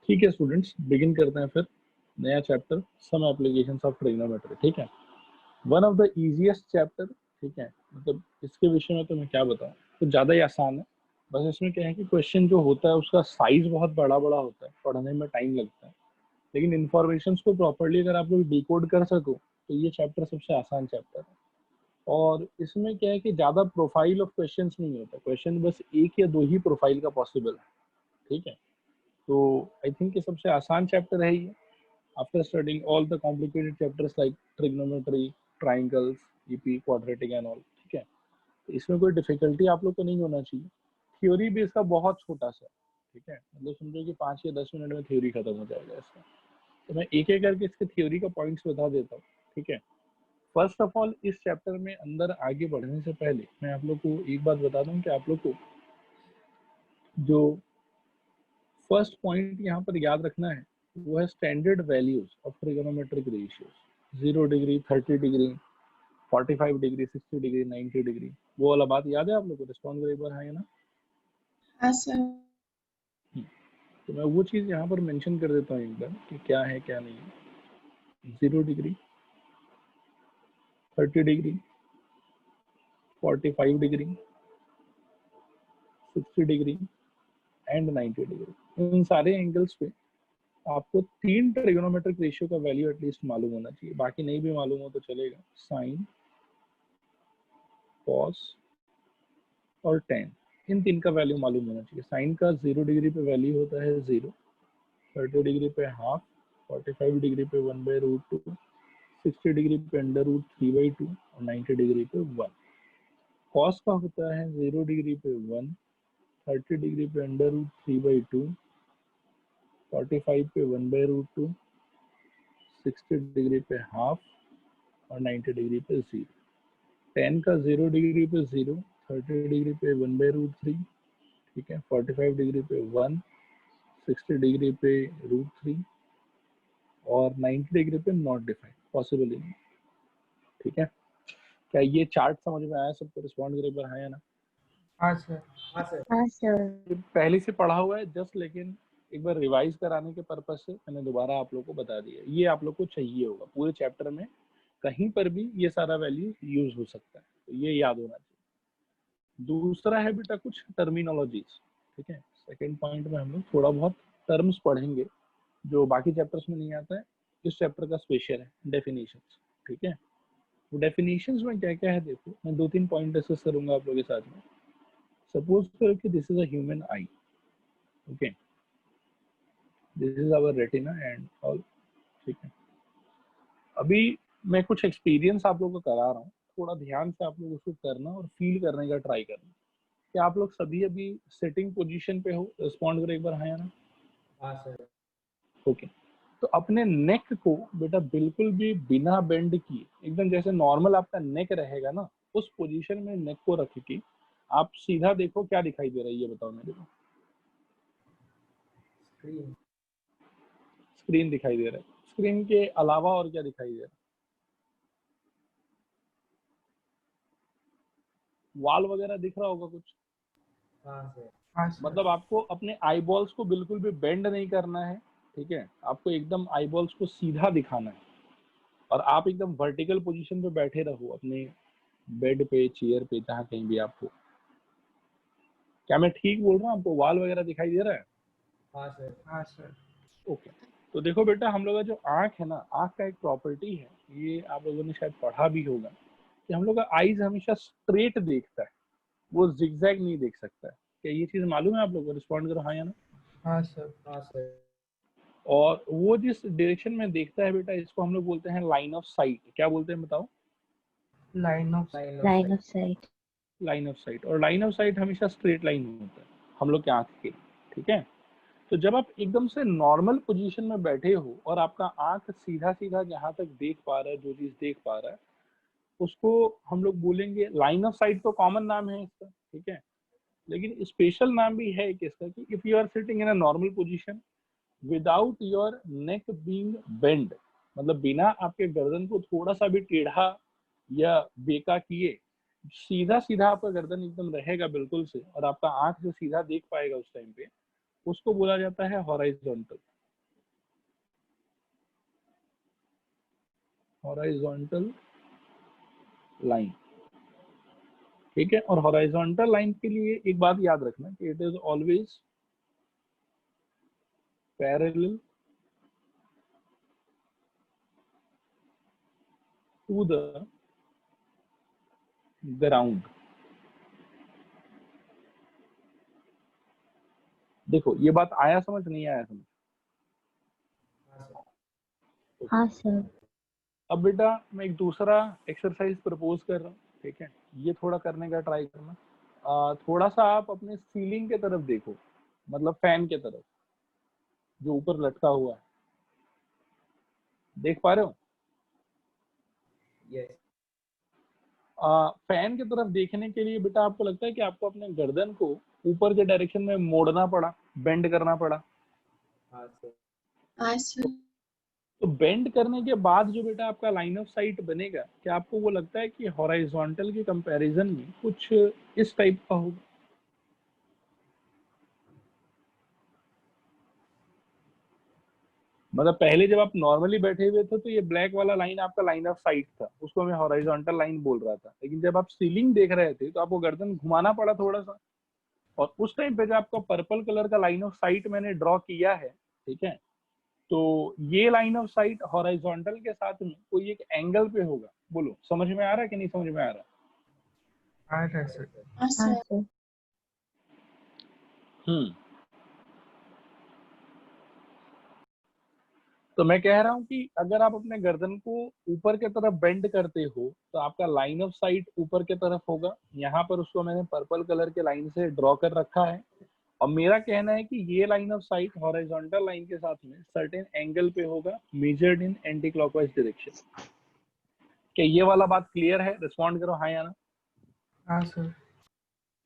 ठीक है students, begin करते हैं फिर नया chapter, some applications of trigonometry. ठीक है, one of the easiest chapter. ठीक है, मतलब इसके विषय में तो मैं क्या बताऊं, कुछ ज़्यादा ही आसान है। बस इसमें क्या है कि क्वेश्चन जो होता है उसका साइज बहुत बड़ा बड़ा होता है, पढ़ने में टाइम लगता है, लेकिन इन्फॉर्मेशन को प्रॉपरली अगर आप लोग डिकोड कर सको तो ये चैप्टर सबसे आसान चैप्टर है। और इसमें क्या है कि ज़्यादा प्रोफाइल ऑफ क्वेश्चंस नहीं होता, क्वेश्चन बस एक या दो ही प्रोफाइल का पॉसिबल है। ठीक है, तो आई थिंक ये सबसे आसान चैप्टर है ये। After studying all the complicated chapters like trigonometry, triangles, EP, quadratic and all. ठीक है, तो इसमें कोई डिफिकल्टी आप लोग को नहीं होना चाहिए। थ्योरी भी इसका बहुत छोटा सा। ठीक है, मतलब समझो कि 5 या 10 मिनट में थ्योरी खत्म हो जाएगा इसका। तो मैं एक एक करके इसके थ्योरी का पॉइंट्स बता देता हूँ। ठीक है, फर्स्ट ऑफ ऑल इस चैप्टर में अंदर आगे बढ़ने से पहले मैं आप लोग को एक बात बता दूं कि आप लोग को जो फर्स्ट पॉइंट यहाँ पर याद रखना है वो है standard values of trigonometric ratios. 0 degree, 30 degree, 45 degree, 60 degree, 90 degree, वो वाला बात याद है आप लोग को? रिस्पॉन्ड करो एक बार, हाँ या ना। हाँ सर। तो मैं वो चीज़ यहाँ पर मेंशन कर देता हूँ एक बार कि क्या है क्या नहीं है। 0 degree, 30 degree, 45 degree, 60 degree and 90 degree, इन सारे एंगल्स पे आपको 3 ट्रिगोनोमेट्रिक रेशियो का वैल्यू एटलीस्ट मालूम होना चाहिए। बाकी नहीं भी मालूम हो तो चलेगा। साइन, कॉस और टेन, इन तीन का वैल्यू मालूम होना चाहिए। साइन का 0 डिग्री पे वैल्यू होता है 0, 30 डिग्री पे हाफ, 45 डिग्री पे 1/√2, 60 डिग्री पे √3/2 और 90 डिग्री पे 1। कॉस का होता है 0 डिग्री पे 1, 30 डिग्री पे √3/2, 45 पे 1/√2, 60 डिग्री पे हाफ और 90 डिग्री पे 0। टेन का 0 डिग्री पे 0, 30 डिग्री पे 1/√3, ठीक है, 45 डिग्री पे 1, 60 डिग्री पे √3 और 90 डिग्री पे नॉट डिफाइंड, पॉसिबल ही नहीं। ठीक है, क्या ये चार्ट समझ में आया सबको? रिस्पॉन्ड करे एक बार, हाँ या ना। हाँ सर। हाँ सर। हाँ सर। पहले से पढ़ा हुआ है जस्ट, लेकिन एक बार रिवाइज कराने के पर्पज से मैंने दोबारा आप लोग को बता दिया। ये आप लोग को चाहिए होगा पूरे चैप्टर में, कहीं पर भी ये सारा वैल्यू यूज हो सकता है, तो ये याद होना चाहिए। दूसरा है बेटा कुछ टर्मिनोलॉजीज। ठीक है, सेकेंड पॉइंट में हम लोग थोड़ा बहुत टर्म्स पढ़ेंगे जो बाकी चैप्टर्स में नहीं आता है। इस चैप्टर का स्पेशल है डेफिनेशंस। ठीक है, वो डेफिनेशंस में क्या क्या है देखो, मैं 2-3 पॉइंट डिस्कस करूंगा आप लोगों के साथ में। सपोज करो कि this is a human eye, okay, this is our retina and all. ठीक है, अभी मैं कुछ एक्सपीरियंस आप लोगों को करा रहा हूँ, थोड़ा ध्यान से आप लोग उसको करना और फील करने का ट्राई करना। क्या आप लोग सभी अभी सिटिंग पोजीशन पे हो? रिस्पॉन्ड करो एक बार, हाँ या ना। हाँ सर। ओके, तो अपने नेक को बेटा बिल्कुल भी बिना बेंड किए, एकदम जैसे नॉर्मल आपका नेक रहेगा ना, उस पोजीशन में नेक को रख के आप सीधा देखो क्या दिखाई दे रहा है, ये बताओ मेरे को। स्क्रीन। स्क्रीन दिखाई दे रहा है, स्क्रीन के अलावा और क्या दिखाई दे रहा है? वॉल वगैरह दिख रहा होगा कुछ? हाँ सर। हाँ सर। मतलब आपको अपने आई बॉल्स को बिल्कुल भी बेंड नहीं करना है। ठीक है, आपको एकदम आई बॉल्स को सीधा दिखाना है और आप एकदम वर्टिकल पोजीशन पे बैठे रहो अपने बेड पे, चेयर पे, जहाँ कहीं भी आप हो। क्या मैं ठीक बोल रहा हूँ? आपको वॉल वगैरह दिखाई दे रहा है? हाँ सर। हाँ सर। ओके, तो देखो बेटा, हम लोग का जो आंख है ना, आंख का एक प्रॉपर्टी है, ये आप लोगों ने शायद पढ़ा भी होगा कि हम लोग का आईज हमेशा स्ट्रेट देखता है, वो जिगजैग नहीं देख सकता है। क्या ये चीज मालूम है आप लोगों को? रिस्पॉन्ड करो हाँ या ना। हाँ सर। हाँ सर। और वो जिस डायरेक्शन में देखता है बेटा, इसको हम लोग बोलते हैं लाइन ऑफ साइट। क्या बोलते हैं बताओ? Line of line of site. Line of site. और लाइन ऑफ साइट हमेशा स्ट्रेट लाइन होता है हम लोग के आंख के। ठीक है, तो जब आप एकदम से नॉर्मल पोजीशन में बैठे हो और आपका आंख सीधा सीधा जहां तक देख पा रहा है, जो चीज देख पा रहा है, उसको हम लोग बोलेंगे लाइन ऑफ साइट। तो कॉमन नाम है इसका, ठीक है, लेकिन स्पेशल नाम भी है कि इसका कि if you are sitting in a normal position without your neck being bend, मतलब बिना आपके गर्दन को थोड़ा सा भी टेढ़ा या बेका किए, सीधा सीधा आपका गर्दन एकदम रहेगा बिल्कुल से और आपका आंख जो सीधा देख पाएगा उस टाइम पे, उसको बोला जाता है हॉराइजॉन्टल। हॉराइजॉन्टल लाइन, ठीक है। और हॉराइजॉन्टल लाइन के लिए एक बात याद रखना कि it is always parallel to the ground. देखो ये बात आया समझ, नहीं आया समझ? हाँ सर। अब बेटा मैं एक दूसरा एक्सरसाइज प्रपोज कर रहा हूँ, ठीक है। ये थोड़ा करने का ट्राई करना। थोड़ा सा आप अपने सीलिंग के तरफ देखो, मतलब फैन के तरफ जो ऊपर लटका हुआ है, देख पा रहे हो? यस। फैन की तरफ देखने के लिए बेटा आपको लगता है कि आपको अपने गर्दन को ऊपर के डायरेक्शन में मोड़ना पड़ा, बेंड करना पड़ा? हाँ सर। हाँ सर। तो बेंड करने के बाद जो बेटा आपका लाइन ऑफ साइट बनेगा, क्या आपको वो लगता है कि हॉराइजॉन्टल के कंपैरिजन में कुछ इस टाइप का होगा? मतलब पहले जब आप नॉर्मली बैठे हुए थे तो ये ब्लैक वाला लाइन आपका लाइन ऑफ साइट था, उसको मैं हॉराइजॉन्टल लाइन बोल रहा था। लेकिन जब आप सीलिंग देख रहे थे तो आपको गर्दन घुमाना पड़ा थोड़ा सा, और उस टाइम पे जो आपका पर्पल कलर का लाइन ऑफ साइट मैंने ड्रॉ किया है, ठीक है, तो ये लाइन ऑफ साइट हॉराइजॉन्टल के साथ में कोई एक एंगल पे होगा। बोलो समझ में आ रहा है कि नहीं समझ में आ रहा? आ रहा है सर। हाँ हाँ सर। सर। सर। हम्म। तो मैं कह रहा हूं कि अगर आप अपने गर्दन को ऊपर की तरफ बेंड करते हो तो आपका लाइन ऑफ साइट ऊपर की तरफ होगा। यहाँ पर उसको मैंने पर्पल कलर के लाइन से ड्रॉ कर रखा है, और मेरा कहना है कि ये line of site horizontal line के साथ में सर्टेन एंगल पे होगा, measured in anti clockwise direction. क्या ये वाला बात क्लियर है? रिस्पॉन्ड करो हाँ या ना। हाँ सर।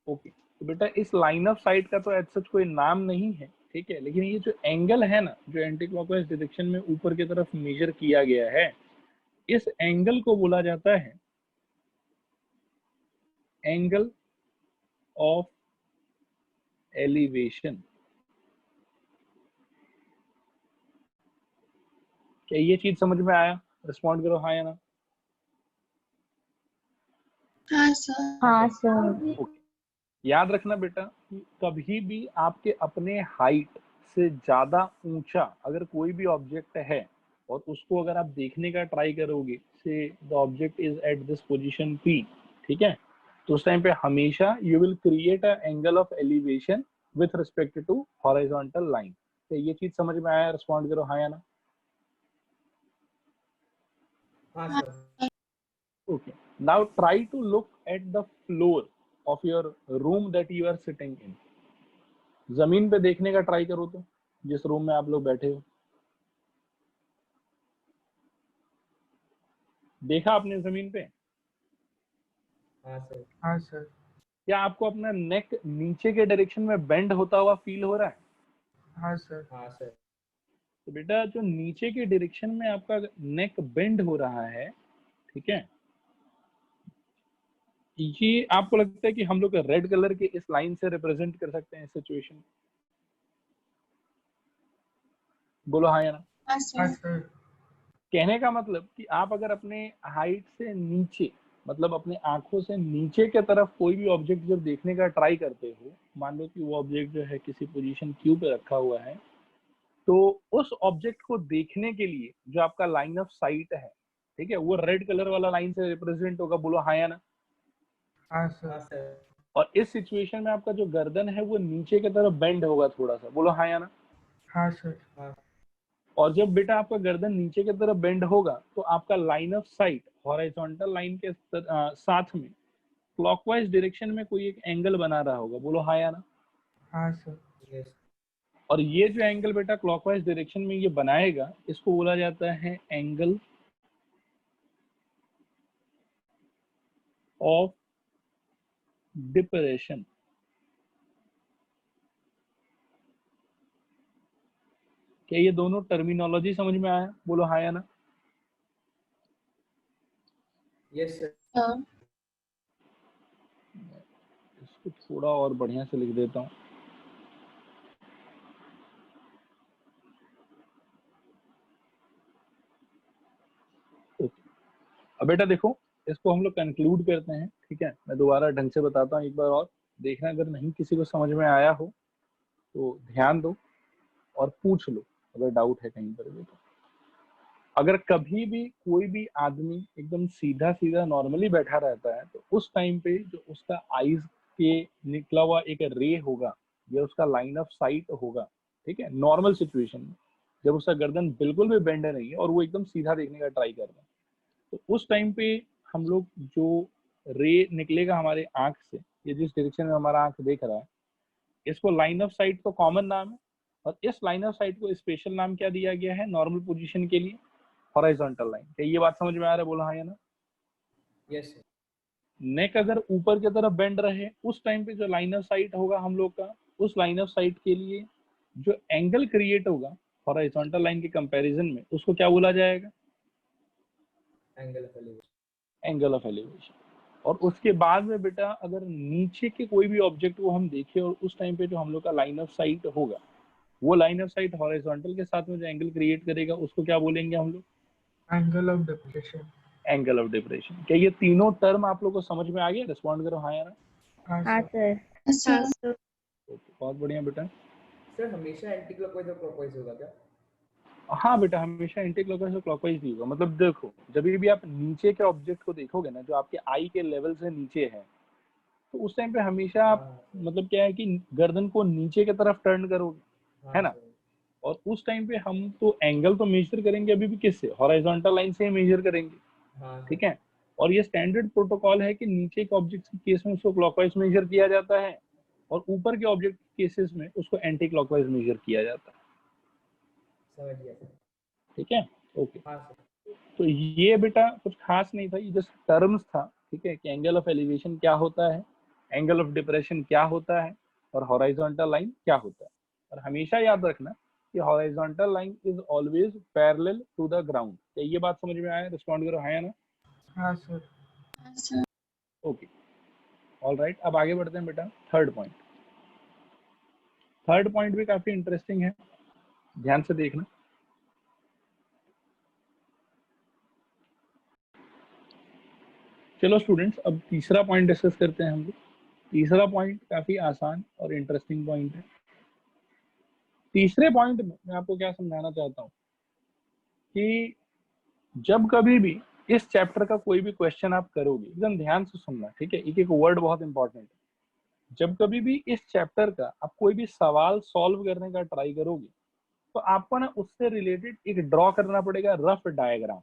ओके, तो बेटा इस लाइन ऑफ साइट का तो एज सच कोई नाम नहीं है, ठीक है, लेकिन ये जो एंगल है ना, जो एंटी क्लॉकवाइज डायरेक्शन में ऊपर की तरफ मेजर किया गया है, इस एंगल को बोला जाता है एंगल ऑफ एलिवेशन। क्या ये चीज समझ में आया? रिस्पॉन्ड करो हाँ या ना। हाँ सर। हाँ सर। ओके, याद रखना बेटा कि कभी भी आपके अपने हाइट से ज्यादा ऊंचा अगर कोई भी ऑब्जेक्ट है और उसको अगर आप देखने का ट्राई करोगे, say the object is at this position P, ठीक है, तो उस टाइम पे हमेशा you will create a angle of elevation with respect to horizontal line. तो ये चीज समझ में आया? रिस्पॉन्ड करो हाँ या ना। हाँ sir. Okay. Now try to look at the floor of your room that you are sitting in. जमीन पे देखने का ट्राई करो तो, जिस रूम में आप लोग बैठे हो। देखा आपने जमीन पे? हाँ सर। हाँ सर। क्या आपको अपना नेक नीचे के डायरेक्शन में बेंड होता हुआ फील हो रहा है? हाँ सर। हाँ सर। तो बेटा जो नीचे के डायरेक्शन में आपका नेक बेंड हो रहा है, ठीक है, ये आपको लगता है कि हम लोग रेड कलर के इस लाइन से रिप्रेजेंट कर सकते हैं सिचुएशन? बोलो हाँ या ना। हाँ सर। कहने का मतलब कि आप अगर अपने हाइट से नीचे, मतलब अपने आंखों से नीचे के तरफ कोई भी ऑब्जेक्ट जब देखने का ट्राई करते हो, मान लो कि वो ऑब्जेक्ट जो है किसी पोजीशन क्यू पे रखा हुआ है, तो उस ऑब्जेक्ट को देखने के लिए जो आपका लाइन ऑफ साइट है, ठीक है, वो रेड कलर वाला लाइन से रिप्रेजेंट होगा। बोलो हाँ या ना। हाँ हाँ सर। सर। और इस सिचुएशन में आपका जो गर्दन है वो नीचे की तरफ बेंड होगा थोड़ा सा। बोलो हाँ या ना। हाँ सर। हाँ। और जब बेटा आपका गर्दन नीचे की तरफ बेंड होगा तो आपका line of site horizontal line के साथ में क्लॉकवाइज डायरेक्शन में कोई एक एंगल बना रहा होगा। बोलो हाँ या ना। हाँ सर। यस। और ये जो एंगल बेटा क्लॉकवाइज डायरेक्शन में ये बनाएगा, इसको बोला जाता है एंगल ऑफ डिप्रेशन। क्या ये दोनों टर्मिनोलॉजी समझ में आया? बोलो हाँ या ना। Yes sir. इसको थोड़ा और बढ़िया से लिख देता हूँ। अब बेटा देखो, इसको हम लोग कंक्लूड करते हैं, ठीक है। मैं दोबारा ढंग से बताता हूँ एक बार और, देखना अगर नहीं किसी को समझ में आया हो तो ध्यान दो और पूछ लो अगर डाउट है कहीं पर भी। तो अगर कभी भी कोई भी आदमी एकदम सीधा सीधा नॉर्मली बैठा रहता है तो उस टाइम पे जो उसका आईज के निकला हुआ एक रे होगा या उसका लाइन ऑफ साइट होगा, ठीक है, नॉर्मल सिचुएशन में जब उसका गर्दन बिल्कुल भी बेंड नहीं है और वो एकदम सीधा देखने का ट्राई कर रहा है, तो उस टाइम पे हम लोग जो रे निकलेगा हमारे आंख से, ये जिस डायरेक्शन में हमारा आंख देख रहा है, इसको लाइन ऑफ साइट तो कॉमन नाम है, और इस लाइन ऑफ साइट को स्पेशल नाम क्या दिया गया है नॉर्मल पोजीशन के लिए? Horizontal line. क्या ये बात समझ में आ रहा है? बोला हाँ या ना? Yes sir. नेक अगर ऊपर की तरफ बेंड रहे उस टाइम पे जो लाइन ऑफ साइट होगा हम लोग का, उस लाइन ऑफ साइट के लिए जो एंगल क्रिएट होगा हॉरिजॉन्टल लाइन के कंपैरिजन में, उसको क्या बोला जाएगा? Angle of elevation. Angle of elevation. और उसके बाद में बेटा अगर नीचे के कोई भी ऑब्जेक्ट को हम देखें और उस टाइम पे जो हम लोग का लाइन ऑफ साइट होगा, वो लाइन ऑफ साइट हॉरिजॉन्टल के साथ में जो एंगल क्रिएट करेगा उसको क्या बोलेंगे हम लोग? Angle of depression. Angle of depression. क्या ये तीनों टर्म आप लोग को समझ में आ गया? रिस्पॉन्ड करो हाँ या ना। हाँ सर। ओके, बहुत बढ़िया बेटा। सर हमेशा एंटी क्लॉकवाइज और क्लॉकवाइज होगा क्या? हाँ बेटा, हमेशा एंटी क्लॉकवाइज और क्लॉकवाइज ही होगा। मतलब देखो, जब भी आप नीचे के ऑब्जेक्ट को देखोगे ना जो आपके आई के लेवल से नीचे है, तो उस टाइम पे हमेशा आप मतलब क्या है कि गर्दन को नीचे की तरफ टर्न करोगे, है ना। और उस टाइम पे हम तो एंगल तो मेजर करेंगे अभी भी किससे? हॉरिजॉन्टल लाइन से ही मेजर करेंगे, ठीक है। और ये स्टैंडर्ड प्रोटोकॉल है कि नीचे के ऑब्जेक्ट के केस में उसको क्लॉकवाइज मेजर किया जाता है और ऊपर के ऑब्जेक्ट के केसेस में उसको एंटी क्लॉकवाइज मेजर किया जाता है। समझ गया सर। ठीक है, ओके। हाँ सर। तो ये बेटा कुछ खास नहीं था, ये जस्ट टर्म्स था, ठीक है, कि एंगल ऑफ एलिवेशन क्या होता है, एंगल ऑफ डिप्रेशन क्या होता है, और हॉरिजॉन्टल लाइन क्या होता है। और हमेशा याद रखना कि horizontal line is always parallel to the ground. क्या ये बात समझ में आया? रिस्पॉन्ड करो हाँ या ना। हाँ सर। Okay, all right. अब आगे बढ़ते हैं बेटा थर्ड पॉइंट। थर्ड पॉइंट भी काफी इंटरेस्टिंग है, ध्यान से देखना। चलो स्टूडेंट्स, अब तीसरा पॉइंट डिस्कस करते हैं हम लोग। तीसरा पॉइंट काफी आसान और इंटरेस्टिंग पॉइंट है। तीसरे पॉइंट में मैं आपको क्या समझाना चाहता हूँ कि जब कभी भी इस चैप्टर का कोई भी क्वेश्चन आप करोगे, एकदम ध्यान से सुनना, ठीक है, एक एक वर्ड बहुत इंपॉर्टेंट है। जब कभी भी इस चैप्टर का आप कोई भी सवाल सॉल्व करने का ट्राई करोगे तो आपको ना उससे रिलेटेड एक ड्रॉ करना पड़ेगा रफ डायग्राम,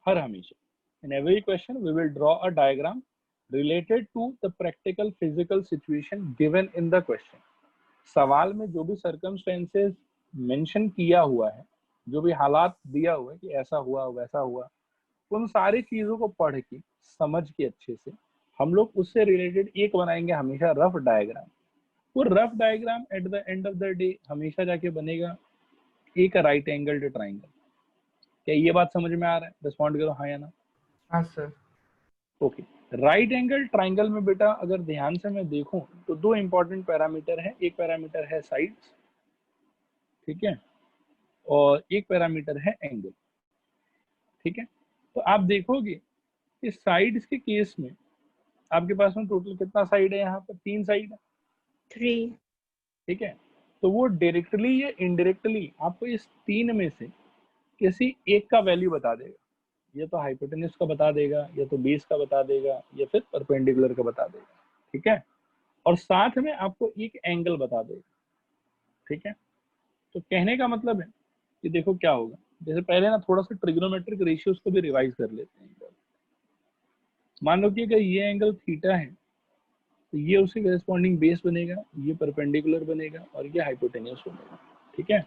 हर हमेशा। In every question we will draw a diagram related to the practical physical situation given in the question. सवाल में जो भी सर्कमस्टेंसेस मेंशन किया हुआ है, जो भी हालात दिया हुआ है कि ऐसा हुआ वैसा हुआ, उन सारी चीजों को पढ़ के समझ के अच्छे से हम लोग उससे रिलेटेड एक बनाएंगे हमेशा रफ डायग्राम। वो rough diagram at the end of the day हमेशा जाके बनेगा एक राइट एंगल ट्राइंगल। क्या ये बात समझ में आ रहा है? रिस्पॉन्ड करो हाँ या ना। हाँ सर। ओके, राइट एंगल ट्राइंगल में बेटा अगर ध्यान से मैं देखूं तो दो इंपॉर्टेंट पैरामीटर है। एक पैरामीटर है साइड्स, ठीक है, और एक पैरामीटर है एंगल, ठीक है। तो आप देखोगे कि साइड्स के केस में आपके पास में टोटल कितना साइड है? यहाँ पर 3 साइड है, 3। ठीक है। तो वो डायरेक्टली या इनडायरेक्टली आपको इस 3 में से किसी एक का वैल्यू बता देगा। या तो हाइपोटेन्यूज का बता देगा, या तो बेस का बता देगा, या फिर परपेंडिकुलर का बता देगा, ठीक है। और साथ में आपको एक एंगल बता देगा, ठीक है। तो कहने का मतलब है कि देखो क्या होगा, जैसे पहले ना थोड़ा सा ट्रिग्नोमेट्रिक रेशियोज को भी रिवाइज कर लेते हैं। मान लो कि अगर ये एंगल थीटा है तो ये उसके करेस्पॉन्डिंग बेस बनेगा, ये परपेंडिकुलर बनेगा और ये हाइपोटेन्यूज बनेगा, ठीक है।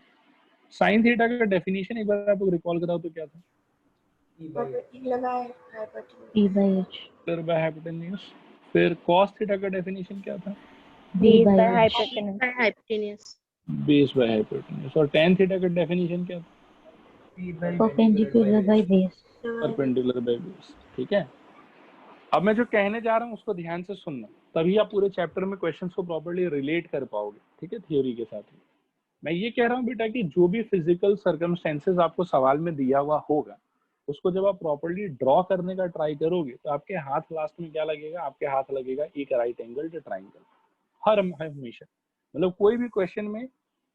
साइन थीटा का डेफिनेशन एक बार आपको रिकॉल कराओ तो क्या था? E by h। हाइपोटेन्यूज। फिर कॉस थीटा का डेफिनेशन क्या था? Base by hypotenuse. Base by hypotenuse. और tan थीटा का डेफिनेशन क्या था? Perpendicular by base. Perpendicular by base, ठीक है। अब मैं जो कहने जा रहा हूँ उसको ध्यान से सुनना, तभी आप पूरे चैप्टर में क्वेश्चंस को प्रॉपर्ली रिलेट कर पाओगे, ठीक है, थ्योरी के साथ ही। मैं ये कह रहा हूँ बेटा कि जो भी फिजिकल सर्कमस्टेंसेस आपको सवाल में दिया हुआ होगा उसको जब आप प्रॉपर्ली ड्रॉ करने का ट्राई करोगे तो आपके हाथ लास्ट में क्या लगेगा, आपके हाथ लगेगा एक राइट एंगल ट्राइंगल, हर हमेशा। मतलब कोई भी क्वेश्चन में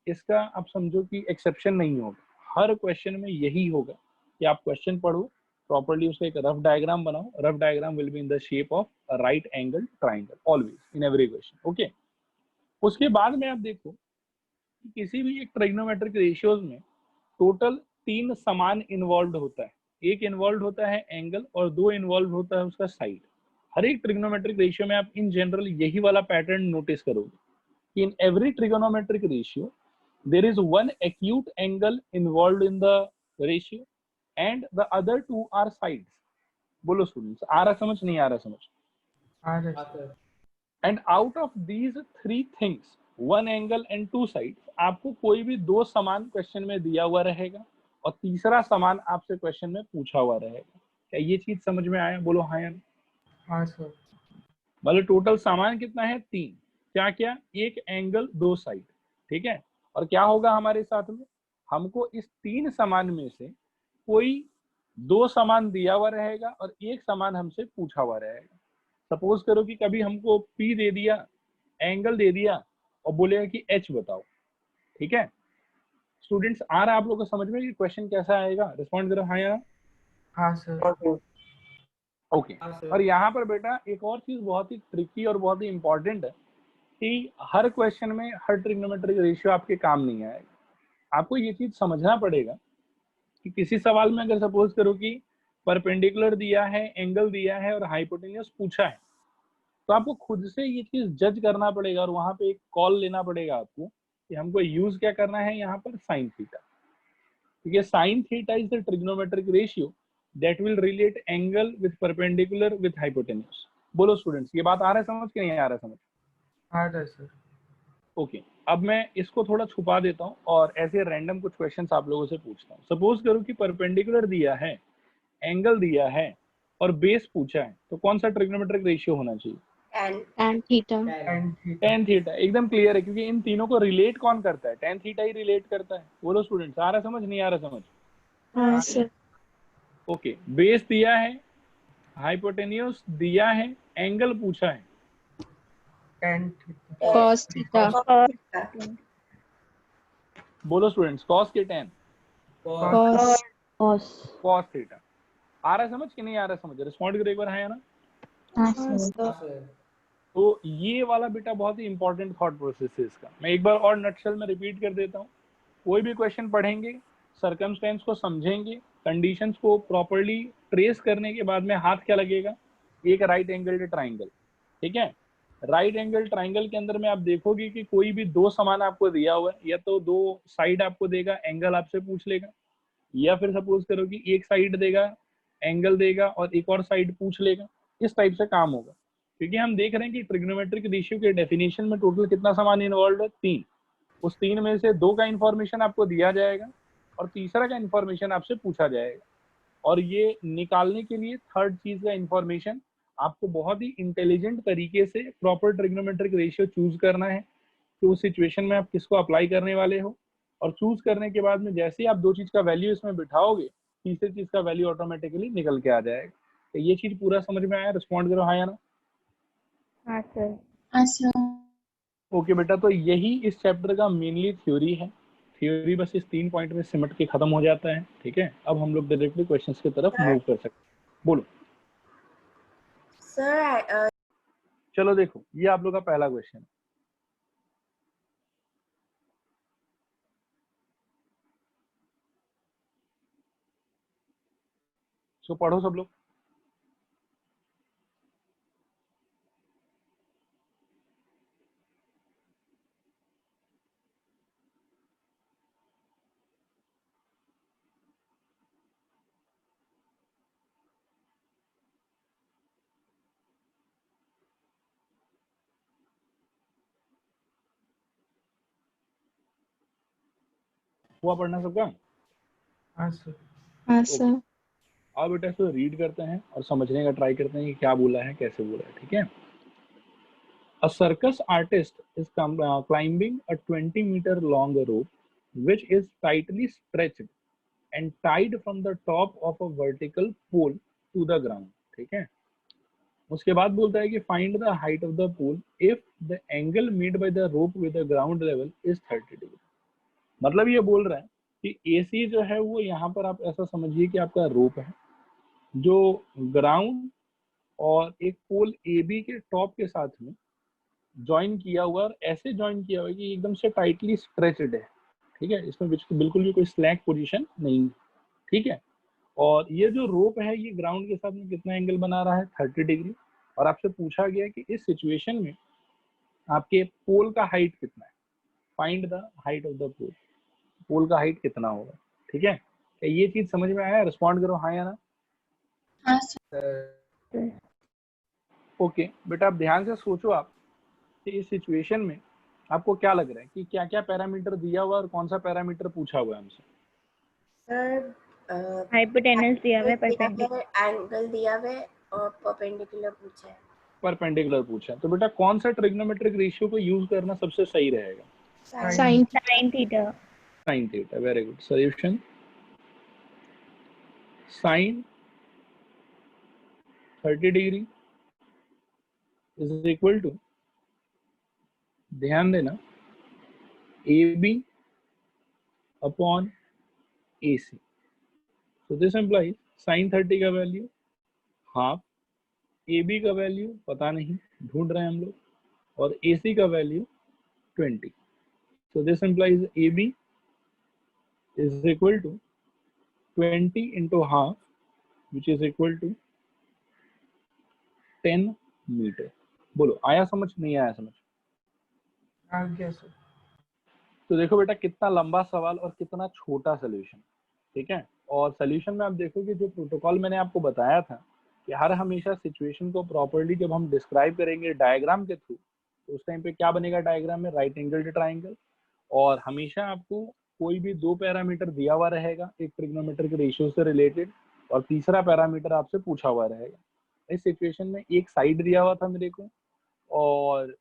इसका आप समझो कि एक्सेप्शन नहीं होगा, हर क्वेश्चन में यही होगा कि आप क्वेश्चन पढ़ो प्रॉपर्ली, उसका एक रफ डायग्राम बनाओ, rough diagram will be in the shape of right angle triangle always in every question. Okay, उसके बाद में आप देखो कि किसी भी एक ट्रिग्नोमेट्रिक रेशियोज में टोटल 3 समान इन्वॉल्व होता है। एक इन्वॉल्व होता है एंगल और 2 इन्वॉल्व होता है उसका साइड। हर एक ट्रिग्नोमेट्रिक रेशियो में आप इन जनरल यही वाला पैटर्न नोटिस करोगे कि in every trigonometric ratio there is one acute angle involved in the ratio and the other 2 are sides. बोलो स्टूडेंट्स, आ रहा समझ, नहीं आ रहा समझ? हाँ हाँ sir. And out of these 3 things, one angle and 2 sides, आपको कोई भी 2 समान क्वेश्चन में दिया हुआ रहेगा और तीसरा समान आपसे क्वेश्चन में पूछा हुआ रहेगा। क्या ये चीज समझ में आया? बोलो हाँ या नहीं। हाँ सर। मतलब टोटल सामान कितना है? 3। क्या क्या? एक एंगल, 2 साइड, ठीक है। और क्या होगा हमारे साथ में, हमको इस 3 समान में से कोई 2 समान दिया हुआ रहेगा और एक समान हमसे पूछा हुआ रहेगा। सपोज करो कि कभी हमको P दे दिया, एंगल दे दिया और बोलेगा कि H बताओ, ठीक है। स्टूडेंट्स, आ रहा है आप लोगों को समझ में कि क्वेश्चन कैसा आएगा? रिस्पॉन्ड करो हाँ या ना। हाँ सर। ओके। और यहाँ पर बेटा एक और चीज बहुत ही ट्रिकी और बहुत ही इंपॉर्टेंट है कि हर क्वेश्चन में हर ट्रिग्नोमेट्रिक रेशियो आपके काम नहीं आएगा। आपको ये चीज समझना पड़ेगा कि किसी सवाल में अगर सपोज करो कि परपेंडिकुलर दिया है, एंगल दिया है और हाइपोटेन्यूज पूछा है, तो आपको खुद से ये चीज जज करना पड़ेगा और वहां पे एक कॉल लेना पड़ेगा आपको कि हमको यूज क्या करना है यहाँ पर, साइन थीटा। क्योंकि sine theta is the trigonometric ratio that will relate angle with perpendicular with hypotenuse. बोलो स्टूडेंट्स, ये बात आ रहा है समझ कि नहीं आ रहा है समझ? हाँ सर। ओके, अब मैं इसको थोड़ा छुपा देता हूँ और ऐसे रैंडम कुछ क्वेश्चंस आप लोगों से पूछता हूँ। सपोज करो कि परपेंडिकुलर दिया है, एंगल दिया है और बेस पूछा है, तो कौन सा ट्रिग्नोमेट्रिक रेशियो होना चाहिए? tan theta. tan theta. एकदम क्लियर है, क्योंकि इन तीनों को रिलेट कौन करता है? tan थीटा ही रिलेट करता है। बोलो स्टूडेंट्स, आ रहा समझ, नहीं आ रहा समझ? हाँ सर। ओके, बेस दिया है, हाइपोटेन्यूज दिया है, एंगल पूछा है, tan theta. cos theta. बोलो स्टूडेंट्स, cos के tan, cos थीटा। आ रहा समझ कि नहीं आ रहा समझ? रिस्पॉन्ड करो एक बार हाँ या ना। हाँ हाँ सर। सर। तो ये वाला बेटा बहुत ही इंपॉर्टेंट थॉट प्रोसेस है इसका। मैं एक बार और नटशेल में रिपीट कर देता हूँ। कोई भी क्वेश्चन पढ़ेंगे, सर्कमस्टेंस को समझेंगे, कंडीशंस को प्रॉपर्ली ट्रेस करने के बाद में हाथ क्या लगेगा? एक राइट एंगल ट्राइंगल, ठीक है। राइट एंगल ट्राइंगल के अंदर में आप देखोगे कि कोई भी 2 समान आपको दिया हुआ है, या तो 2 साइड आपको देगा, एंगल आपसे पूछ लेगा, या फिर सपोज करो कि एक साइड देगा, एंगल देगा और एक और साइड पूछ लेगा। इस टाइप से काम होगा, क्योंकि हम देख रहे हैं कि ट्रिग्नोमेट्रिक रेशियो के डेफिनेशन में टोटल कितना समान इन्वॉल्व है? 3। उस 3 में से 2 का इंफॉर्मेशन आपको दिया जाएगा और तीसरा का इंफॉर्मेशन आपसे पूछा जाएगा। और ये निकालने के लिए थर्ड चीज का इंफॉर्मेशन आपको बहुत ही इंटेलिजेंट तरीके से प्रॉपर ट्रिग्नोमेट्रिक रेशियो चूज करना है कि उस सिचुएशन में आप किसको अप्लाई करने वाले हो। और चूज करने के बाद में जैसे ही आप 2 चीज का वैल्यू इसमें बिठाओगे, तीसरी चीज का वैल्यू ऑटोमेटिकली निकल के आ जाएगा। तो ये चीज पूरा समझ में आया? रिस्पॉन्ड करो हाँ या ना। हाँ सर। ओके बेटा, तो यही इस चैप्टर का मेनली थ्योरी है। थ्योरी बस इस 3 पॉइंट में सिमट के खत्म हो जाता है, ठीक है। अब हम लोग डायरेक्टली क्वेश्चंस की तरफ मूव कर सकते हैं। बोलो सर। चलो देखो, ये आप लोग का पहला क्वेश्चन है। सो पढ़ो सब लोग। हुआ पढ़ना सबका? हाँ सर। हाँ सर। अब बेटा इसको रीड करते हैं और समझने का ट्राई करते हैं कि क्या बोला है, कैसे बोला है, ठीक है। A circus artist is climbing a 20-meter long rope which is tightly stretched and tied from the top of a vertical pole to the ground. ठीक है, उसके बाद बोलता है कि find the height of the pole if the angle made by the rope with the ground level is 30 degree. मतलब ये बोल रहा है कि AC जो है वो यहाँ पर आप ऐसा समझिए कि आपका रोप है जो ग्राउंड और एक पोल AB के टॉप के साथ में ज्वाइन किया हुआ, और ऐसे ज्वाइन किया हुआ कि एकदम से टाइटली स्ट्रेचड है। ठीक है, इसमें बिल्कुल भी कोई स्लैक पोजीशन नहीं है। ठीक है, और ये जो रोप है ये ग्राउंड के साथ में कितना एंगल बना रहा है, 30 डिग्री। और आपसे पूछा गया कि इस सिचुएशन में आपके पोल का हाइट कितना है, find the height of the pole, pole का हाइट कितना होगा। ठीक है, क्या ये चीज समझ में आया? रिस्पॉन्ड करो हाँ या ना। हाँ सर। सर ओके बेटा, आप ध्यान से सोचो आप कि इस सिचुएशन में आपको क्या लग रहा है कि क्या क्या पैरामीटर दिया हुआ और कौन सा पैरामीटर पूछा हुआ है हमसे। सर हाइपोटेनस दिया हुआ है, परपेंडिकुलर एंगल दिया हुआ है और परपेंडिकुलर पूछा है। परपेंडिकुलर पूछा है, तो बेटा कौन सा ट्रिग्नोमेट्रिक रेशियो को यूज करना सबसे सही रहेगा? Sine theta. Sine theta, very good. Solution sine 30 degree is equal to, ध्यान देना, AB upon AC। So this implies sin 30 का वैल्यू हाफ, AB का वैल्यू पता नहीं, ढूंढ रहे हैं हम लोग, और AC का value 20। So this implies AB is equal to 20 into half, which is equal to 10 metre. बोलो आया समझ, नहीं आया समझ? आ गया सर। तो देखो बेटा कितना लंबा सवाल और कितना छोटा सोल्यूशन। ठीक है, और सोल्यूशन में आप देखोगे जो प्रोटोकॉल मैंने आपको बताया था कि हर हमेशा सिचुएशन को प्रॉपर्ली जब हम डिस्क्राइब करेंगे डायग्राम के थ्रू, तो उस टाइम पे क्या बनेगा डायग्राम में, राइट एंगल्ड ट्राइंगल। और हमेशा आपको कोई भी दो पैरामीटर दिया हुआ रहेगा, एक ट्रिग्नोमेट्रिक रेशियो से रिलेटेड और तीसरा पैरामीटर आपसे पूछा हुआ रहेगा। इस सिचुएशन में एक साइड दिया हुआ था मेरे को और